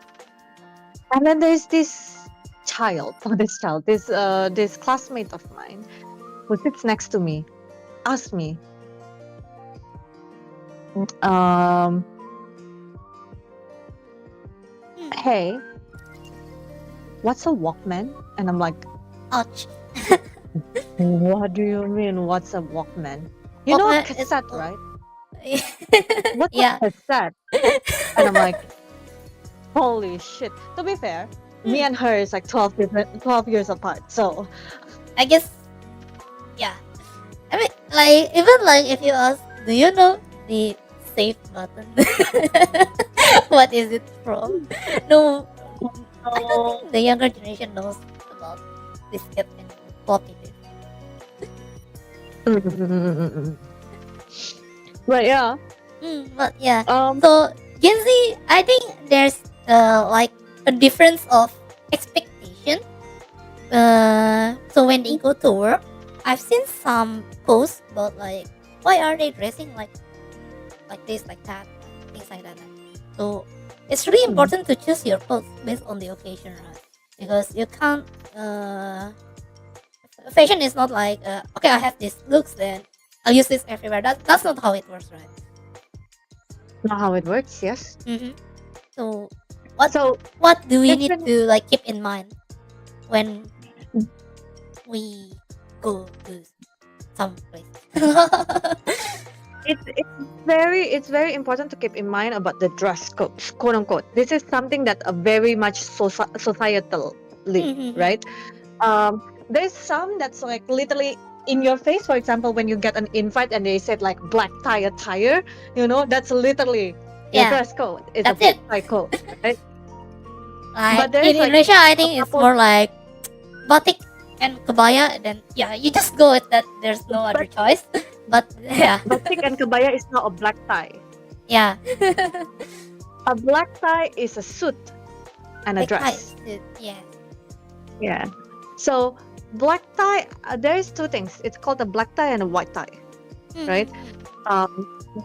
And then there's this this classmate of mine who sits next to me, asked me, hey, what's a Walkman? And I'm like, Ouch. what do you mean, what's a Walkman? You know Walkman is- cassette, right? What's Yeah. a cassette? And I'm like, holy shit. To be fair, me and her is like 12 years apart. So I guess, yeah. I mean, like, even like if you ask, do you know the save button? What is it from? No, I don't think the younger generation knows about diskette and floppy disk. but yeah. But yeah, Um so Gen Z, I think there's like a difference of expectation. So when they go to work, I've seen some posts about like why are they dressing like this, like that, things like that. So it's really important to choose your clothes based on the occasion, right? Because you can't. Fashion is not like okay, I have these looks, then I'll use this everywhere. That's not how it works, right? not how it works, yes. So So what do we need different- to like keep in mind when we go to some place? it's very important to keep in mind about the dress code, quote unquote. This is something that very much societally, right? There's some that's like literally in your face. For example, when you get an invite and they said like black tie attire, you know, that's literally your Yeah, dress code. It's that's a it. black tie code, right? Like But there's, in like, Indonesia, I think it's couple- more like batik and kebaya. And then yeah, you just go with that. There's no other choice. But yeah, Batik and kebaya is not a black tie. yeah. A black tie is a suit and a Like dress. ties, yeah. Yeah. So black tie, there's two things. It's called a black tie and a white tie. Right?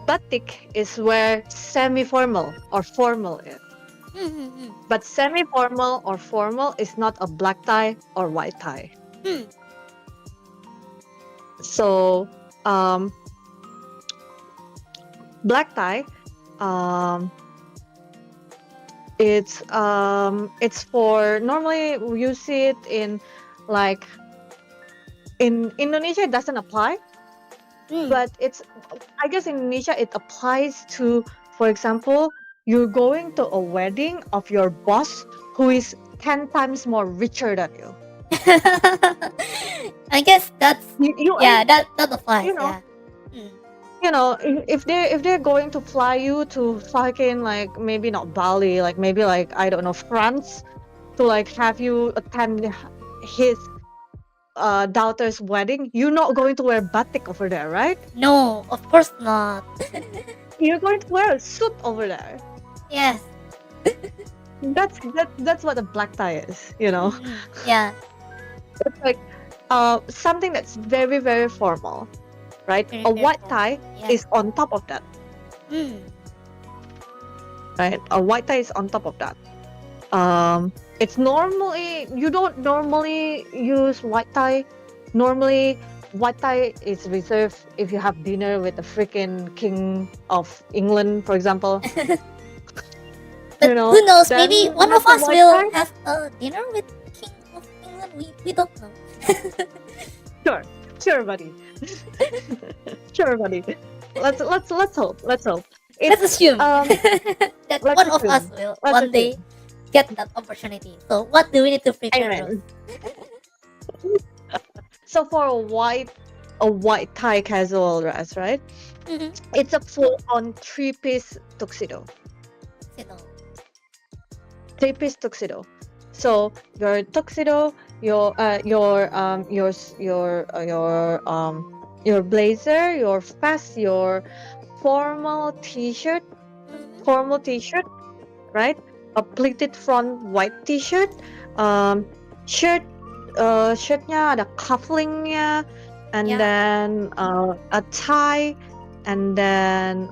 Batik is where semi-formal or formal is. But semi-formal or formal is not a black tie or white tie. So black tie, it's for, normally you see it in like in Indonesia it doesn't apply, but it's, I guess in Indonesia it applies to, for example, you're going to a wedding of your boss who is 10 times more richer than you. I guess that's you Yeah, ain't, that applies. you know, Yeah. Mm. if they're going to fly you to fucking like maybe not Bali, like maybe like I don't know France, to like have you attend his daughter's wedding, you're not going to wear batik over there, right? No, of course not. You're going to wear a suit over there. Yes. That's what a black tie is, you know. Mm-mm. Yeah. It's like something that's very very formal, right? Very, A very white formal. tie Yes. is on top of that, Mm. right? A white tie is on top of that. It's normally you don't normally use white tie. Normally, white tie is reserved if you have dinner with the freaking king of England, for example. But You know, who knows? then Maybe one have of the us white will tie. have a dinner with King of England. We don't know. Sure, buddy. Sure, buddy. Let's hope. Let's hope. Let's It's assume that let's one of us assume. will Let's one day assume. get that opportunity. So what do we need to prepare, Rose? Amen. So for a white tie casual dress, right? Mm-hmm. It's a full-on three-piece tuxedo. Three-piece tuxedo. So your tuxedo, your blazer, your vest, your formal t-shirt, right? A pleated front white t-shirt, shirt, shirtnya ada cufflinknya, and Yeah. then a tie, and then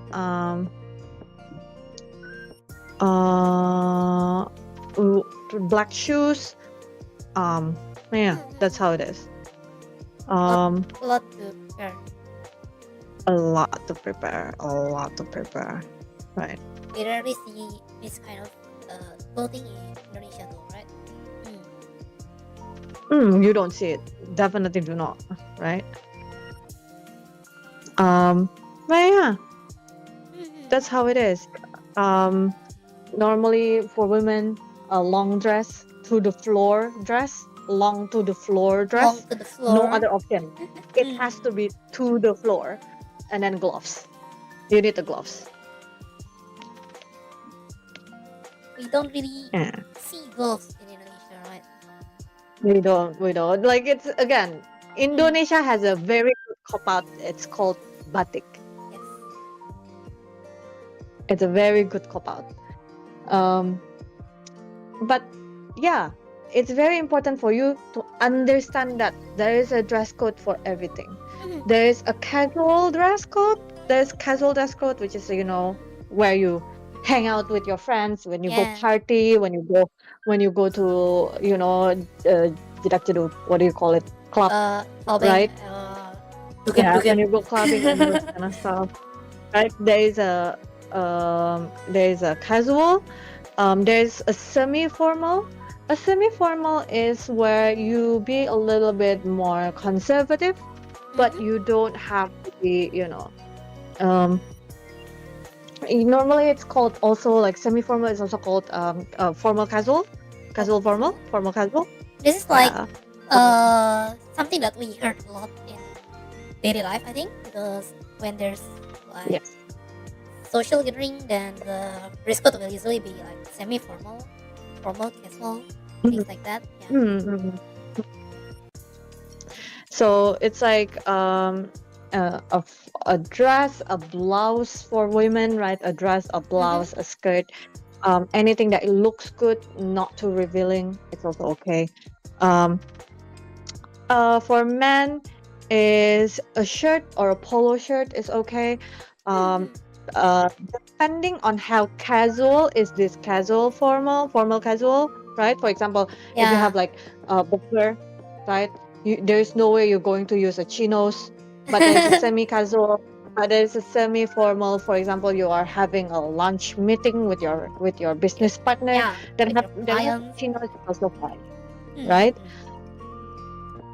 black shoes. Yeah, that's how it is. A lot to prepare. A lot to prepare. Right. We rarely see this kind of clothing in Indonesia, though, right? You don't see it. Definitely do not. Right. But yeah, that's how it is. Normally for women, a long dress to the floor dress, long to the floor dress. Long to the floor. No other option. It has to be to the floor, and then gloves. You need the gloves. We don't really Yeah. see gloves in Indonesia, right? We don't. Like it's again, Indonesia has a very good cop out. It's called batik. Yes. It's a very good cop out. But yeah, it's very important for you to understand that there is a dress code for everything. There is a casual dress code. There's casual dress code, which is where you hang out with your friends when you go party, when you go to what do you call it, club, Clubbing, right? dugen. When you go clubbing and those kind of stuff, right? There is a casual. There's a semi-formal. A semi-formal is where you be a little bit more conservative, but you don't have to be, normally it's called also like semi-formal is also called formal casual, formal casual. This is like something that we heard a lot in daily life, I think, because when there's like social gathering, then the dress code will usually be like semi-formal, formal, casual, things like that. Yeah. So it's like a dress, a blouse for women, right? A dress, a blouse, a skirt, anything that looks good, not too revealing, it's also okay. For men, is a shirt or a polo shirt is okay. Depending on how casual is this casual, formal casual, right? For example, if you have like a boxer, right? There's no way you're going to use a chinos, but there's a semi-casual, but there's a semi-formal. For example, you are having a lunch meeting with your business partner, then have chinos is also fine, right?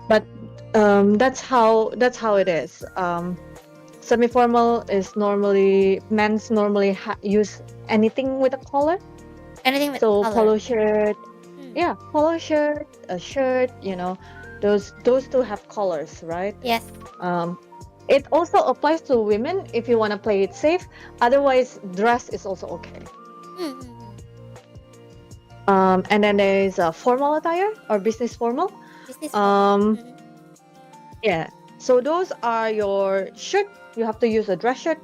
But that's how it is. Semi-formal is normally men's normally use anything with a collar. Anything with so color. Polo shirt, polo shirt, a shirt, Those two have collars, right? Yes. It also applies to women if you want to play it safe. Otherwise, dress is also okay. And then there is a formal attire or business formal. Business. Yeah. So those are your shirt. You have to use a dress shirt.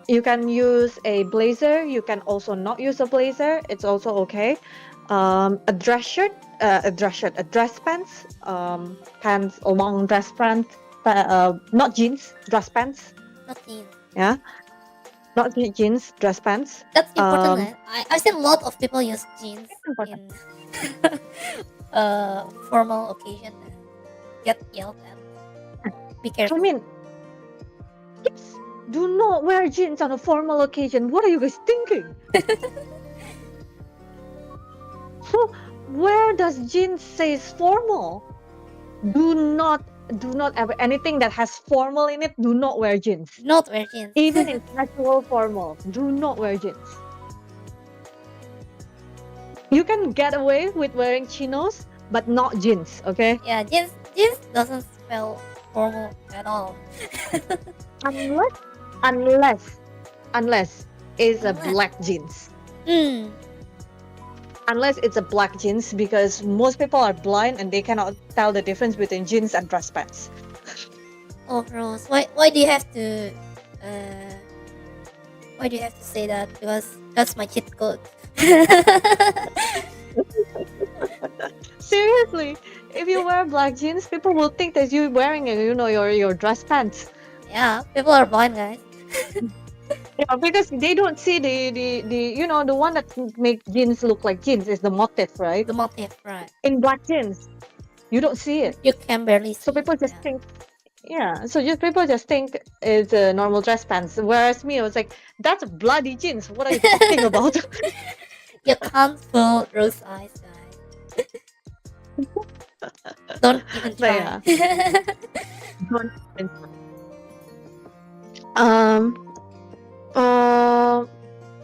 You can use a blazer. You can also not use a blazer. It's also okay. A dress shirt, a dress pants, pants, long dress pants, not jeans, dress pants. Not jeans. Yeah, not jeans, dress pants. That's important. I've seen a lot of people use jeans in formal occasion and get yelled at. Be careful. I mean, yes, do not wear jeans on a formal occasion. What are you guys thinking? So, where does jeans says formal? Do not ever anything that has formal in it. Do not wear jeans. Not wear jeans. Even in casual formal, do not wear jeans. You can get away with wearing chinos, but not jeans. Okay? Yeah, jeans doesn't spell formal at all. unless it's a black jeans. Unless it's a black jeans, because most people are blind and they cannot tell the difference between jeans and dress pants. Oh, Rose, why do you have to say that? Because that's my cheat code. Seriously, if you wear black jeans, people will think that you're wearing your dress pants. Yeah, people are blind, guys. Yeah, because they don't see the one that make jeans look like jeans is the motif, right? The motif, right? In black jeans, you don't see it. You can barely see. So people just think, people just think it's a normal dress pants. Whereas me, I was like, that's bloody jeans. What are you talking about? You can't fool Rose eyes, guys. Don't even try. Yeah. Don't even try.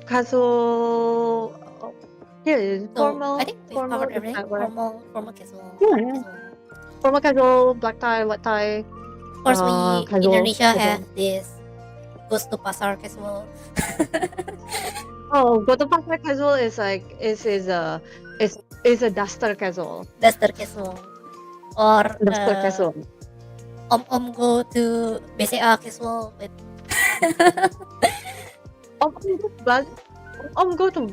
Casual. Yeah, formal. I think we covered everything. Formal, casual. Yeah. Formal, casual, black tie, white tie. Of course, we casual, Indonesia casual. have this goes to pasar casual. Oh, go to pasar casual is like is a duster casual. Duster casual. Or Duster casual. Om go to BCA casual with. Go to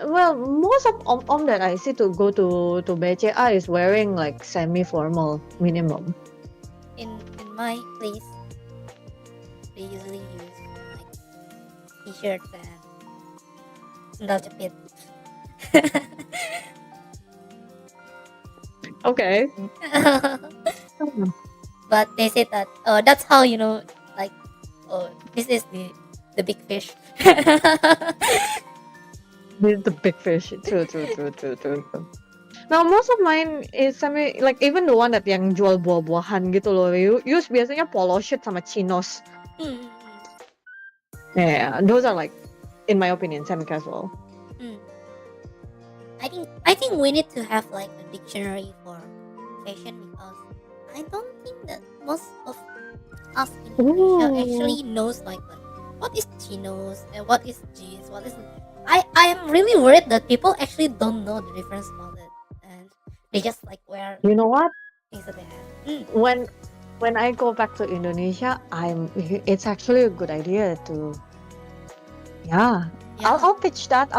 most of that I see to go to BCA is wearing like semi-formal minimum. In my place, they usually use like t-shirts and sandal jepit. Okay. But they say that that's how like this is the big fish. This is the big fish. True. Now most of mine is semi like even the one that yang jual buah-buahan gitu loh. Use biasanya polo shirt sama chinos. Yeah, those are like, in my opinion, semi-casual. I think we need to have like a dictionary for fashion, because I don't think that most of us in Indonesia actually knows like what is chinos and what is jeans, what is. I am really worried that people actually don't know the difference about it, and they just like wear. You know what? Things that they have. When I go back to Indonesia, it's actually a good idea to. Yeah. I'll pitch that.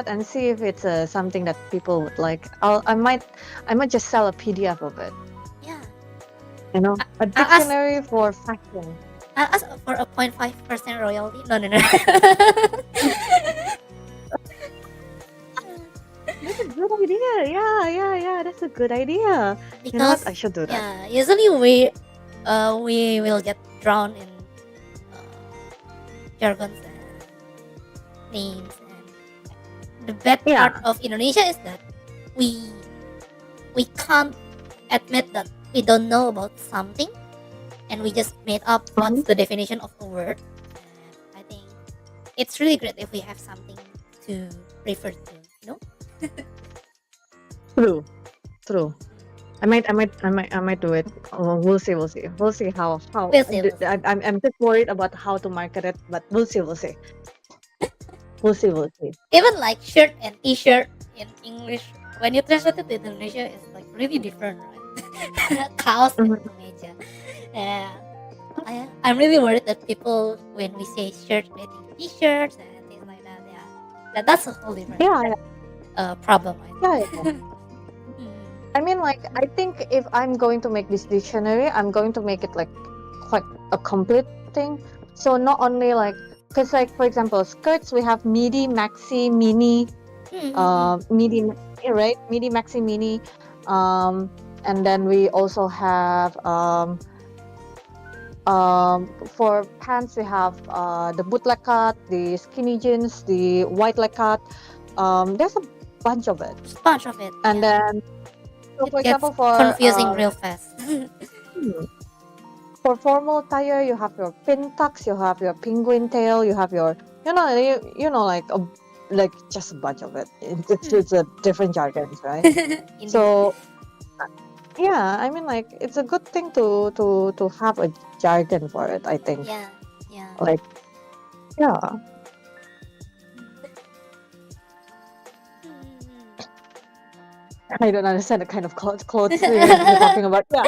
And see if it's something that people would like. I might just sell a PDF of it. Yeah. A dictionary for fashion. I'll ask for a 0.5% royalty. No. That's a good idea. Yeah. That's a good idea. Because, you know what? I should do that. Yeah. Usually we will get drowned in jargons and names, and the bad part of Indonesia is that we can't admit that we don't know about something, and we just made up what's the definition of a word. And I think it's really great if we have something to refer to, True. I might do it. We'll see. We'll see how. We'll see. I'm just worried about how to market it, but we'll see. We'll see. Even like shirt and t-shirt in English, when you translate it to Indonesia, it's like really different, right? Kaos and Mhm. kemeja. Yeah. I'm really worried that people, when we say shirt, they think t-shirts and things like that. Yeah, that's a whole different problem. I think. Yeah. I mean, like, I think if I'm going to make this dictionary, I'm going to make it like quite a complete thing. So not only like, because like for example, skirts we have midi, maxi, mini, midi, right? Midi, maxi, mini, and then we also have for pants we have the bootleg cut, the skinny jeans, the wide leg cut. There's a bunch of it, and then. So for It gets example, for confusing real fast. for formal attire, you have your pin tucks, you have your penguin tail, you have your like just a bunch of it. It's a different jargons, right? Indeed. So yeah, I mean like it's a good thing to have a jargon for it. I think yeah. like yeah. I don't understand the kind of clothes you're talking about. Yeah,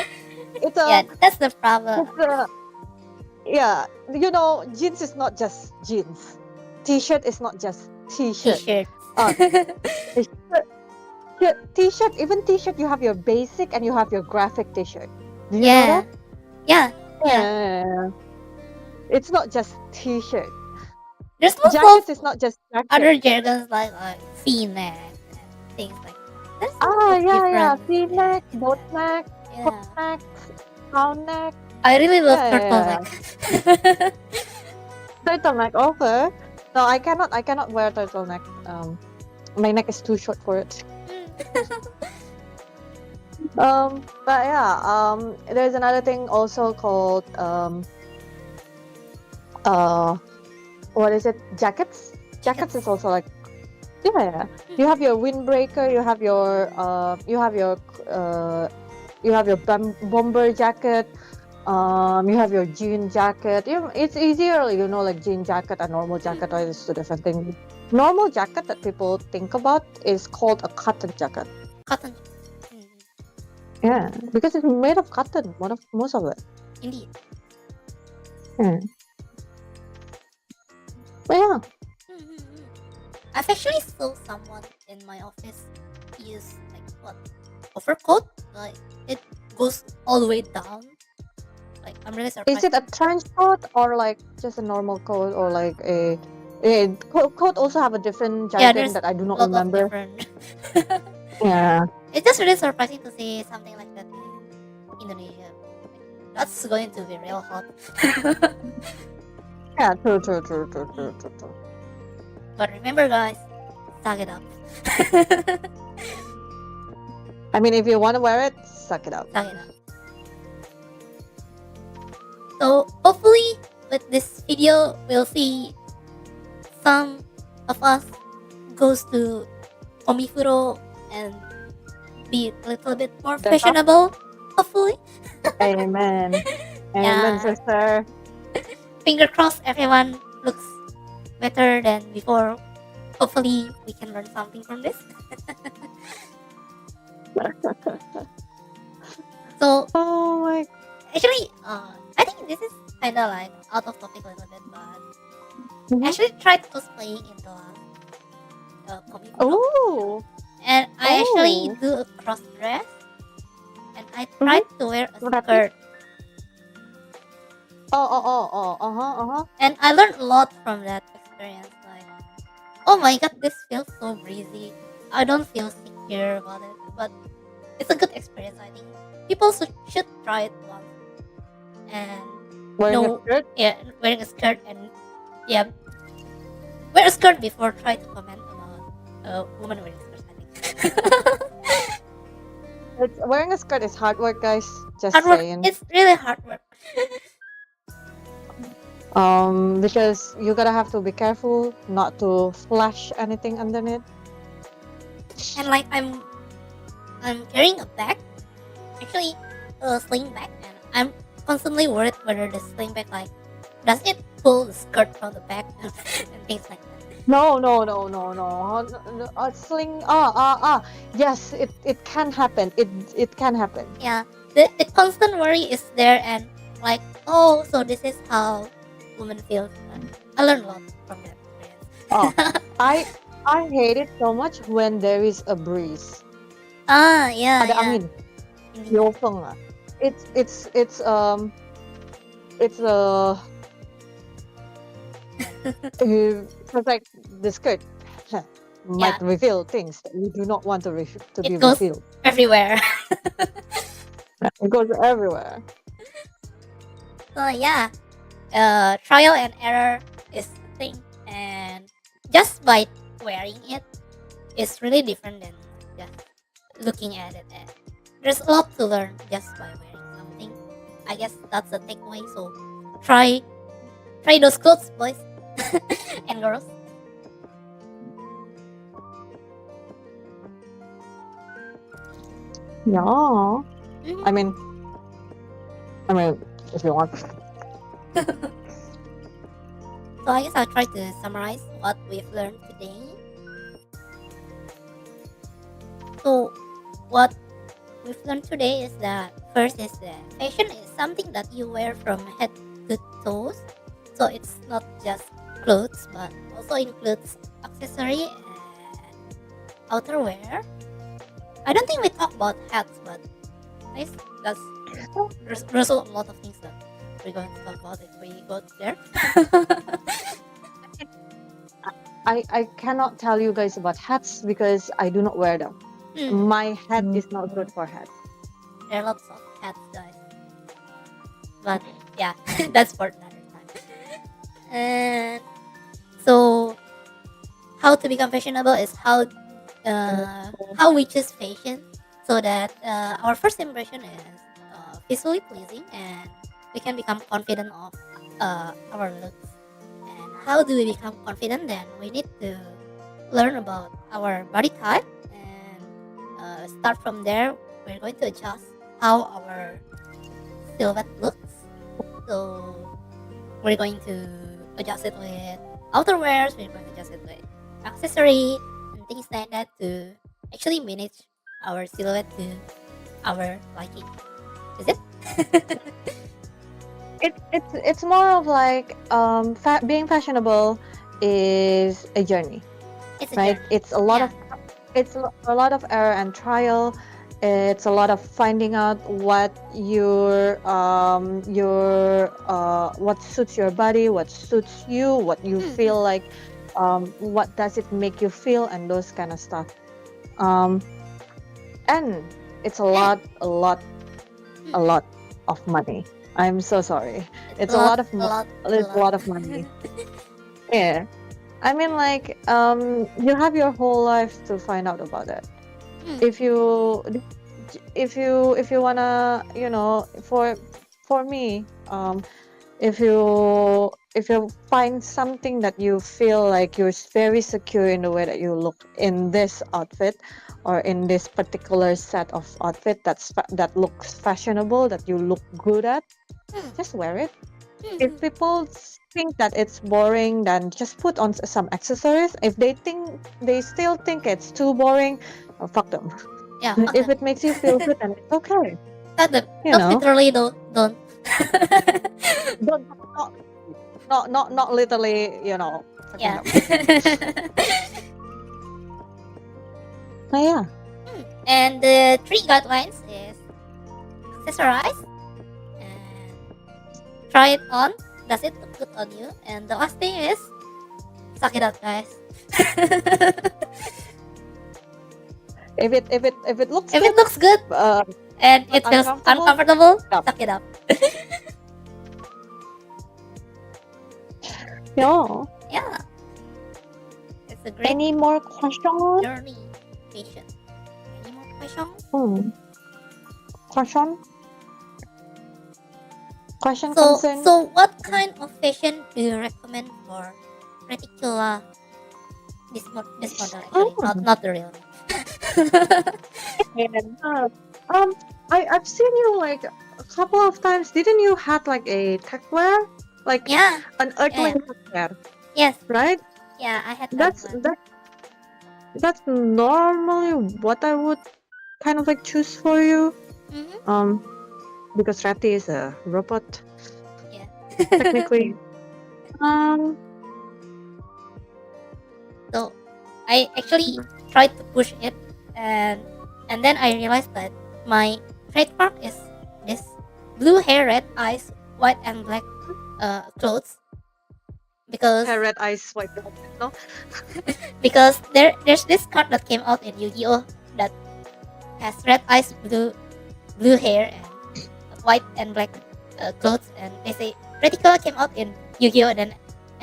it's a Yeah, that's the problem. it's a yeah. You know, jeans is not just jeans. T-shirt is not just t-shirt. T-shirts. T-shirt, even t-shirt, you have your basic and you have your graphic t-shirt. Do you know Yeah. that? Yeah. Yeah. It's not just t-shirt. There's also Jackets is not just jacket. other jargons like V-neck and things like that. Yeah. V-neck, boat neck, hook neck, crown neck. I really love turtleneck. Turtleneck, okay. No, I cannot wear turtleneck. My neck is too short for it. But yeah, there's another thing also called what is it? Jackets. Jackets is also like yeah. You have your windbreaker. You have your bomber jacket. You have your jean jacket. It's easier, like jean jacket and normal jacket. Right? It's two different things. Normal jacket that people think about is called a cotton jacket. Cotton. Yeah, because it's made of cotton. Most of it. Indeed. But yeah. I've actually saw someone in my office use overcoat. Like it goes all the way down. Like I'm really surprised. Is it a trench coat or like just a normal coat or like a coat also have a different jargon that I do not remember. Yeah. It's just really surprising to see something like that in Indonesia. That's going to be real hot. Yeah, true. But remember, guys, suck it up. I mean, if you want to wear it, suck it up. Suck it up. So hopefully, with this video, we'll see some of us goes to Omifuro and be a little bit more fashionable. Hopefully. Amen. Amen, sister. Finger crossed, everyone looks better than before. Hopefully, we can learn something from this. So, oh my. Actually, I think this is kind of like out of topic a little bit, but I actually tried cosplaying into a comic book. Oh. And I actually do a cross dress, and I tried to wear a skirt. And I learned a lot from that experience. Like, oh my god, this feels so breezy. I don't feel secure about it, but it's a good experience. I think people should try it once. And wearing a skirt? Yeah, wearing a skirt and wear a skirt before try to comment about a woman wearing skirts. I think. Wearing a skirt is hard work, guys. Just hard work. saying. It's really hard work. Because you gotta have to be careful not to flash anything underneath. And like I'm carrying a bag, actually sling bag, and I'm constantly worried whether the sling bag like does it pull the skirt from the back and things like that. No. A sling. Yes, it can happen. It can happen. Yeah, the constant worry is there, and like, oh, so this is how women feel. I learned a lot from that Oh, experience. I hate it so much when there is a breeze. Yeah, Ada yeah. angin. Indeed. Yung feng. It's it's like the skirt might Yeah, reveal things that we do not want to be it goes revealed. everywhere. It goes everywhere. So yeah, trial and error is the thing, and just by wearing it is really different than just looking at it. And there's a lot to learn just by wearing something. I guess that's the takeaway. So try those clothes, boys and girls. Yeah. Mhm. I mean, if you want. So I guess I'll try to summarize what we've learned today. So what we've learned today is that first is that fashion is something that you wear from head to toes. So it's not just clothes, but also includes accessory and outerwear. I don't think we talk about hats, but I guess there's a lot of things that we're going to talk about if we go there. I cannot tell you guys about hats because I do not wear them. My hat is not good for hats. There are lots of hats, guys. But yeah, that's for another time. And so, how to become fashionable is how we choose fashion so that our first impression is visually pleasing and we can become confident of our looks. And how do we become confident? Then we need to learn about our body type and start from there. We're going to adjust how our silhouette looks. So we're going to adjust it with outerwears, we're going to adjust it with accessory and things like that to actually manage our silhouette to our liking. Is it? It's more of like being fashionable is a journey, It's a right? journey. It's a lot Yeah. of a lot of error and trial. It's a lot of finding out what what suits your body, what suits you, what you feel like, what does it make you feel, and those kind of stuff. And it's a lot of money. I'm so sorry. It's a lot of money. Yeah. I mean, like, you have your whole life to find out about it. If you wanna, for me, if you find something that you feel like you're very secure in the way that you look in this outfit or in this particular set of outfit that looks fashionable, that you look good at, just wear it. If people think that it's boring, then just put on some accessories. If they still think it's too boring, fuck them. Yeah. If it makes you feel good, then it's okay. Not You know, literally don't. don't not literally, fucking Yeah. them. But yeah, And the three guidelines is accessorize and try it on. Does it look good on you? And the last thing is suck it up, guys. if it looks If good, it looks good and it feels uncomfortable, stop. suck it up. Yeah. Yeah. It's a great Any more questions? journey. Patient. Any more questions? Question? Question, So, concern? so what kind of fashion do you recommend for reticula? This model actually, not the real one. Yeah. I've seen you like a couple of times. Didn't you have like a tech wear, like Yeah, an yeah, Earthling tech wear, yes, right? yeah. I had that That's one. that's normally what I would kind of like choose for you. Mm-hmm. Because Ratty is a robot Yeah. technically. Um, So I actually tried to push it, and then I realized that my trademark is this blue hair, red eyes, white and black clothes because hair, red eyes, white blood, no? there's this card that came out in Yu-Gi-Oh that has red eyes, blue hair, and white and black clothes, and they say Reticle came out in Yu-Gi-Oh, and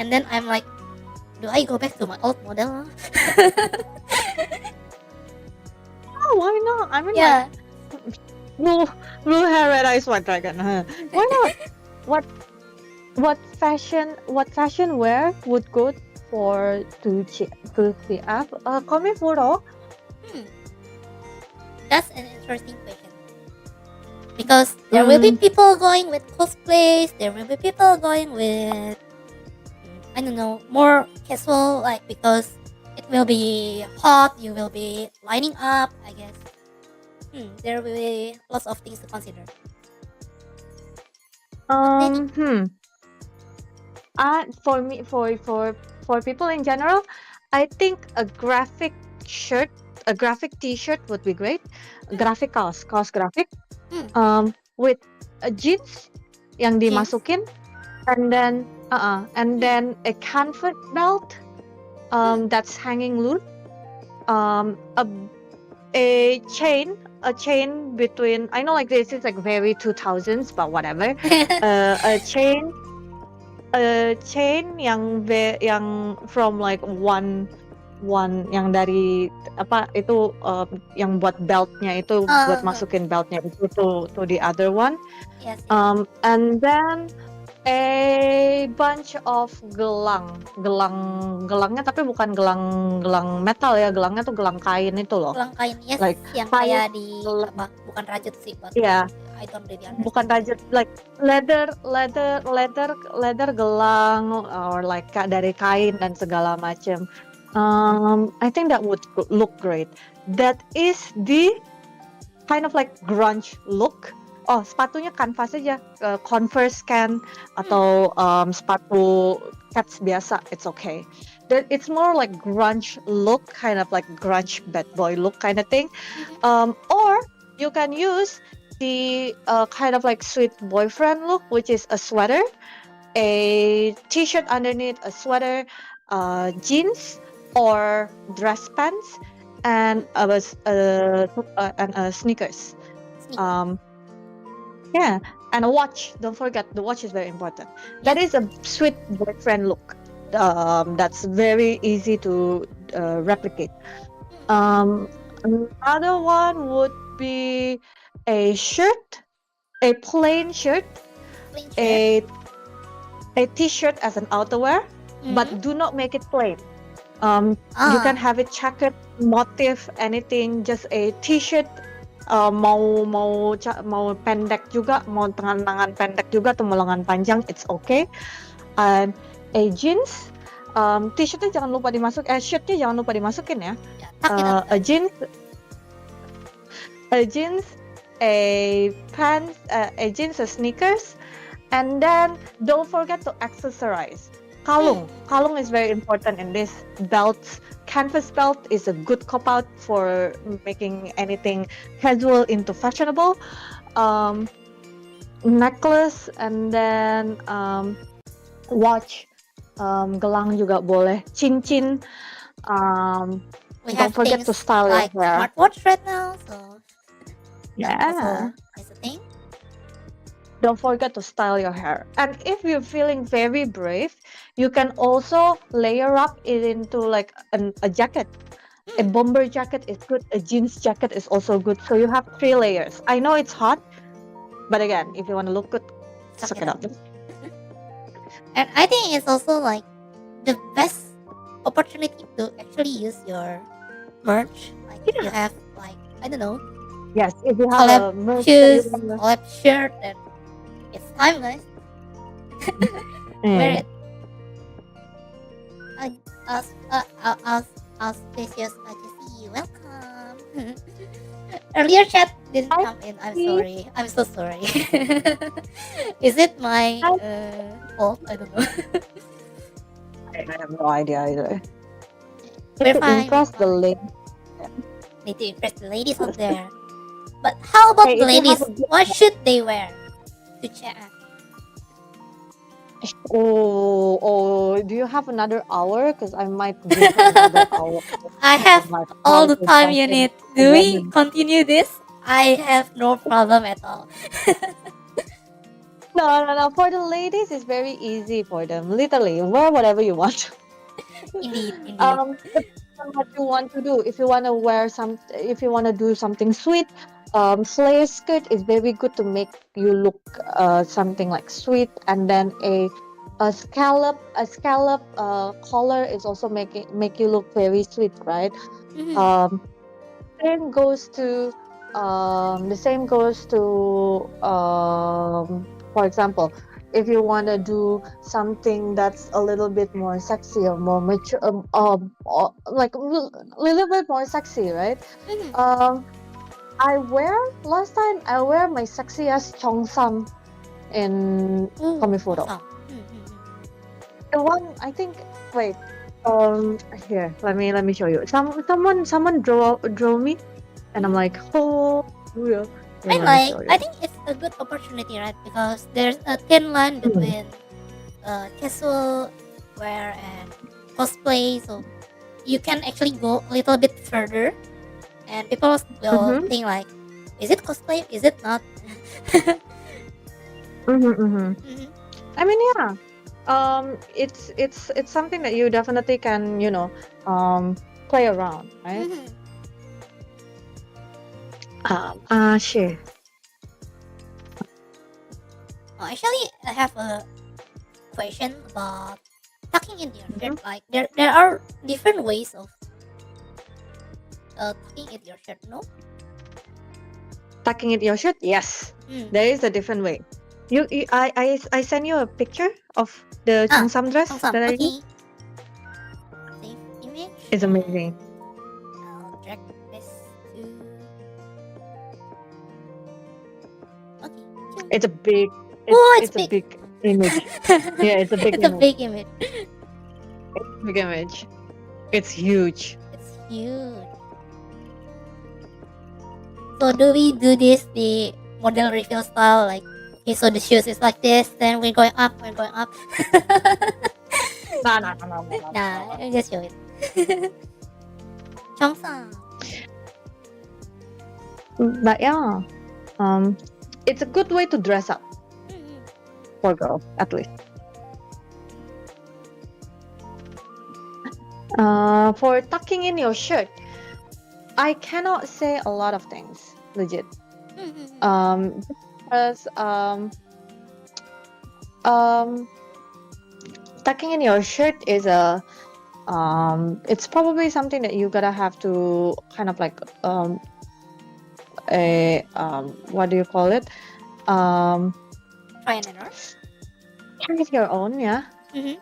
then I'm like, do I go back to my old model? Oh, why not? I mean, Yeah. like blue hair, red eyes, white dragon. Huh? Why not? What fashion wear would go for to CF? Comment photo. Hmm, that's an interesting question. Because there will be people going with cosplays, there will be people going with, I don't know, more casual, like because it will be hot, you will be lining up, I guess. There will be lots of things to consider. For me, for people in general, I think a graphic shirt, a graphic T-shirt would be great. Graphic kaos graphic. With a jeans yang Jeans. dimasukin, and then a canvas belt, that's hanging loose. A chain between, I know like this is like very 2000s, but whatever. A chain yang from like one yang dari apa itu, yang buat beltnya itu, buat masukin beltnya itu to the other one. Yes, yes. And then a bunch of gelangnya tapi bukan gelang metal ya, gelangnya tuh gelang kain itu loh. Gelang kain, yes, Like yang kain, kayak di apa? Bukan rajut sih, but yeah, I don't really understand. bukan rajut, like leather gelang, or like dari kain dan segala macam. I think that would look great. That is the kind of like grunge look. Oh, sepatunya canvas aja, Converse can atau sepatu cats biasa, it's okay. It's more like grunge look, kind of like grunge bad boy look kind of thing. Or you can use the kind of like sweet boyfriend look, which is a sweater, a t-shirt underneath a sweater, jeans or dress pants, and sneakers. Yeah, and a watch. Don't forget, the watch is very important. That is a sweet boyfriend look. That's very easy to replicate. Another one would be a shirt, a plain shirt, a t-shirt as an outerwear, but do not make it plain. You can have it checkered, motif, anything. Just a t-shirt, mau pendek juga, mau tangan pendek juga atau mau lengan panjang, it's okay. And a jeans, t-shirtnya jangan lupa shirtnya jangan lupa dimasukin ya. A jeans, a pants, a jeans, a sneakers, and then don't forget to accessorize. Kalung is very important in this. Belts, canvas belt is a good cop out for making anything casual into fashionable. Necklace, and then watch, gelang juga boleh, cincin. Don't forget to style your hair. Smartwatch right now, so yeah, is a thing. Don't forget to style your hair. And if you're feeling very brave, you can also layer up it into like a jacket. A bomber jacket is good. A jeans jacket is also good. So you have 3 layers. I know it's hot, but again, if you want to look good, suck it up. And I think it's also like the best opportunity to actually use your merch. Like if you have like, I don't know, Yes, if you have collab a merch that shoes, you wanna. collab shirt, and it's time, guys. Wear Mm. it. Auspicious Agency, welcome. Earlier chat didn't I come in. I'm see. sorry. I'm so sorry. Is it my I, fault? I don't know. I have no idea either. We're To fine. We're impress the fine. lady. Need to impress the ladies out there. But how about Hey, the if you have ladies? a good. What should they wear to chat? Oh, do you have another hour? Because I might give another hour I have on like all how the to time talk you in need. a Do we woman. continue this? I have no problem at all. No. For the ladies, it's very easy for them. Literally, wear whatever you want. Indeed, indeed. Depends on what you want to do. If you want to if you want to do something sweet, flare skirt is very good to make you look something like sweet, and then a scallop collar is also make you look very sweet, right? Mhm. Um, same goes to the same goes to for example, if you want to do something that's a little bit more sexy or more mature, like a little bit more sexy, right? Mhm. um last time I wear my sexiest cheongsam in Ooh, Komifuro. awesome. Mhm. The one I think, wait, here, let me show you. Someone draw me, and I'm Mhm. like, oh, yeah. Here, let me show I you. think it's a good opportunity, right? Because there's a thin line Mm. between casual wear and cosplay, so you can actually go a little bit further, and people will Mm-hmm. think like, is it cosplay? Is it not? Mm-hmm. Mm-hmm. Mhm. I mean, yeah. It's something that you definitely can, play around, right? Mhm. Sure. Oh, actually, I have a question about tucking in your shirt. Mm-hmm. Like there are different ways of tucking in your shirt. No. Tucking in your shirt. Yes, Mm. there is a different way. I send you a picture of the Ah, cheongsam dress awesome. that I use. Okay. Save image It's and amazing. I'll drag this to. Okay. Chum. It's a big. Oh, it's It's a big. big image. Yeah, it's a big It's a image. big image. Big image. It's huge. It's huge. So do we do this the model reveal style? Like, okay, so the shoes is like this. Then we're going up. We're going up. No. Nah, I just show it. Chongsan. But yeah, um, it's a good way to dress up for girls, at least. For tucking in your shirt, I cannot say a lot of things, legit. Because tucking in your shirt is it's probably something that you gotta have to kind of like what do you call it? Try and error. Try it your own, yeah.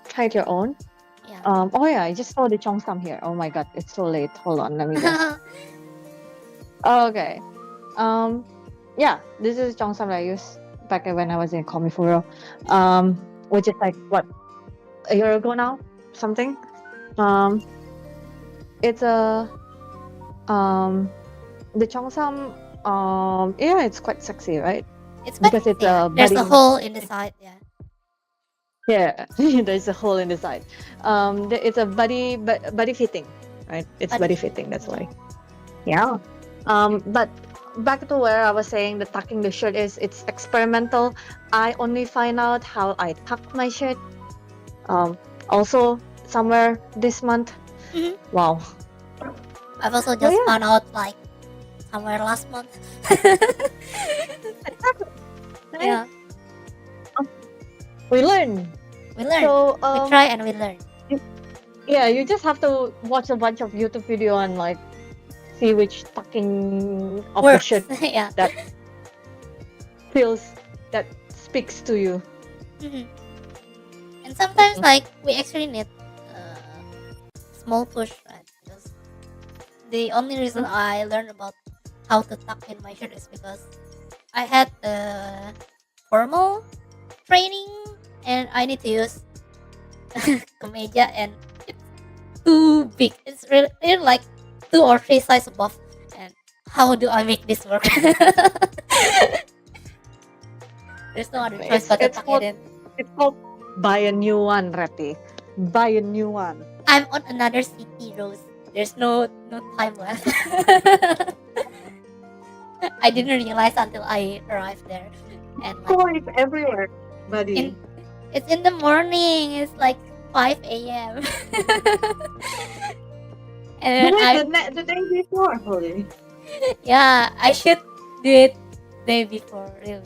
Try it your own. Yeah. Oh yeah, I just saw the cheongsam here. Oh my god, it's so late. Hold on, let me guess. Okay. Yeah, this is cheongsam that I used back when I was in Komifuro. Which is like what, a year ago now, something. It's a the cheongsam. Yeah, it's quite sexy, right? It's Because it's yeah. a There's body. a hole in the side. Yeah. Yeah, there's a hole in the side. It's a body fitting, right? It's body fitting. That's why. Yeah. But back to where I was saying the tucking the shirt it's experimental. I only find out how I tuck my shirt. Also somewhere this month. Mhm. Wow. I've also just yeah. found out like somewhere last month. Yeah. We learn. We learn. So We try and we learn. yeah, you just have to watch a bunch of YouTube video and like see which tucking of the Works. shirt Yeah. that speaks to you. Mhm. And sometimes like we actually need small push, right? Because the only reason I learned about how to tuck in my shirt is because I had formal training and I need to use kemeja and it's too big. It's really like 2 or 3 size above. And how do I make this work? There's no other choice but to tuck it in. It's called buy a new one, Rati. Buy a new one. I'm on another city, Rose. There's no time left. I didn't realize until I arrived there. And like, It's everywhere, buddy. it's in the morning. It's like 5 a.m. And the day before, holy. Yeah, I should do it day before, really.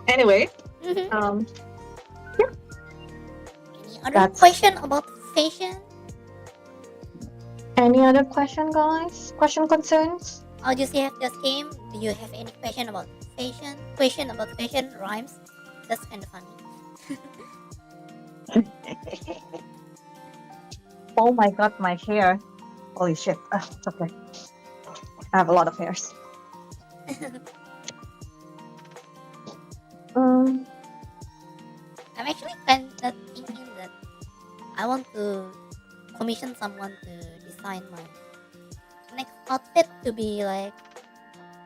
Anyway, Mhm. yeah. Any other question about fashion? Any other question, guys? Question, concerns? I'll just have this game. Do you have any question about fashion? Question about fashion rhymes? That's kind of funny. Oh my god, my hair. Holy shit. It's okay. I have a lot of hairs. I'm actually kind of thinking that I want to commission someone to design my next outfit to be like,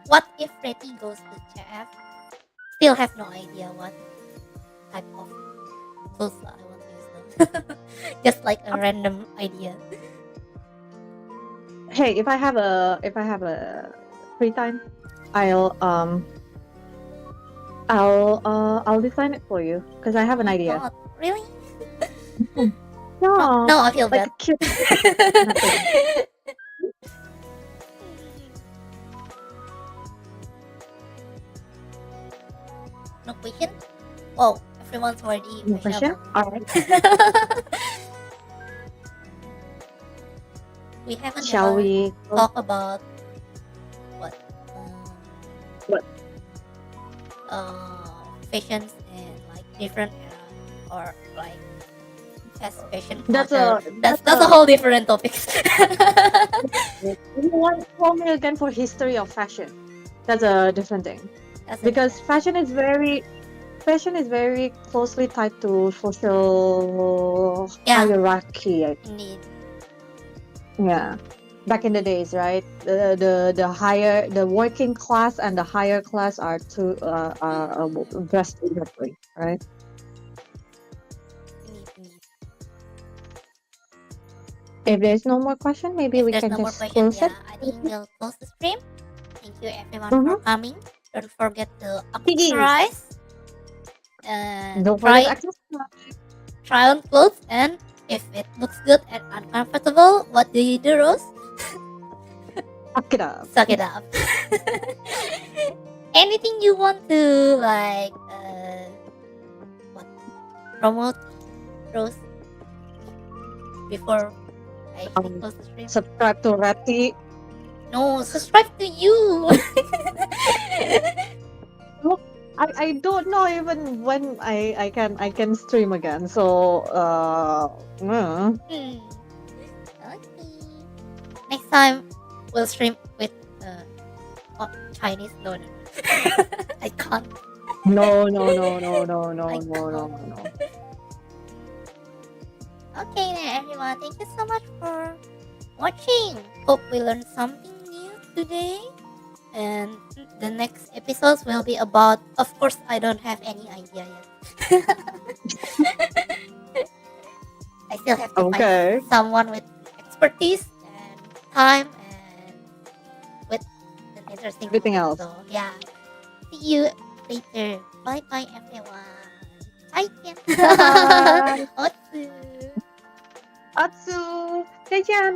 what if Reti goes to CF? Still have no idea what type of clothes I want to use them. Just like a random idea. Hey, if I have a free time, I'll design it for you because I have an idea. God, really? No, No, I feel like bad. a cute. No question? Oh, everyone's already No question? fashionable. Alright. We haven't Shall we talk about what? What? Fashions in like different era or like fast fashion That's culture. a- That's that's a whole different topic. You want to call me again for history of fashion? That's a different thing. Because fashion is very closely tied to social Yeah. hierarchy. Indeed. Yeah, back in the days, right? The working class and the higher class are dressed differently, right? Indeed. If there's no more question, maybe If we there's can no more just question, close yeah, it. I think we'll close the stream. Thank you everyone for coming. Don't forget to accessorize and Don't forget try access. on clothes, and if it looks good and uncomfortable, what do you do, Rose? Suck it up. Suck it up. Anything you want to like what promote, Rose, before I close the stream? Subscribe to Rati. No, subscribe to you. I don't know even when I can stream again. So Okay. Next time we'll stream with Chinese. No. I can't. no. Okay then everyone, thank you so much for watching. Hope we learned something new today. And the next episodes will be about, of course, I don't have any idea yet. I still have to find someone with expertise and time and with an interesting Everything else. So yeah, see you later. Bye bye everyone. Bye. Bye. Otsu. Atsu. 再见。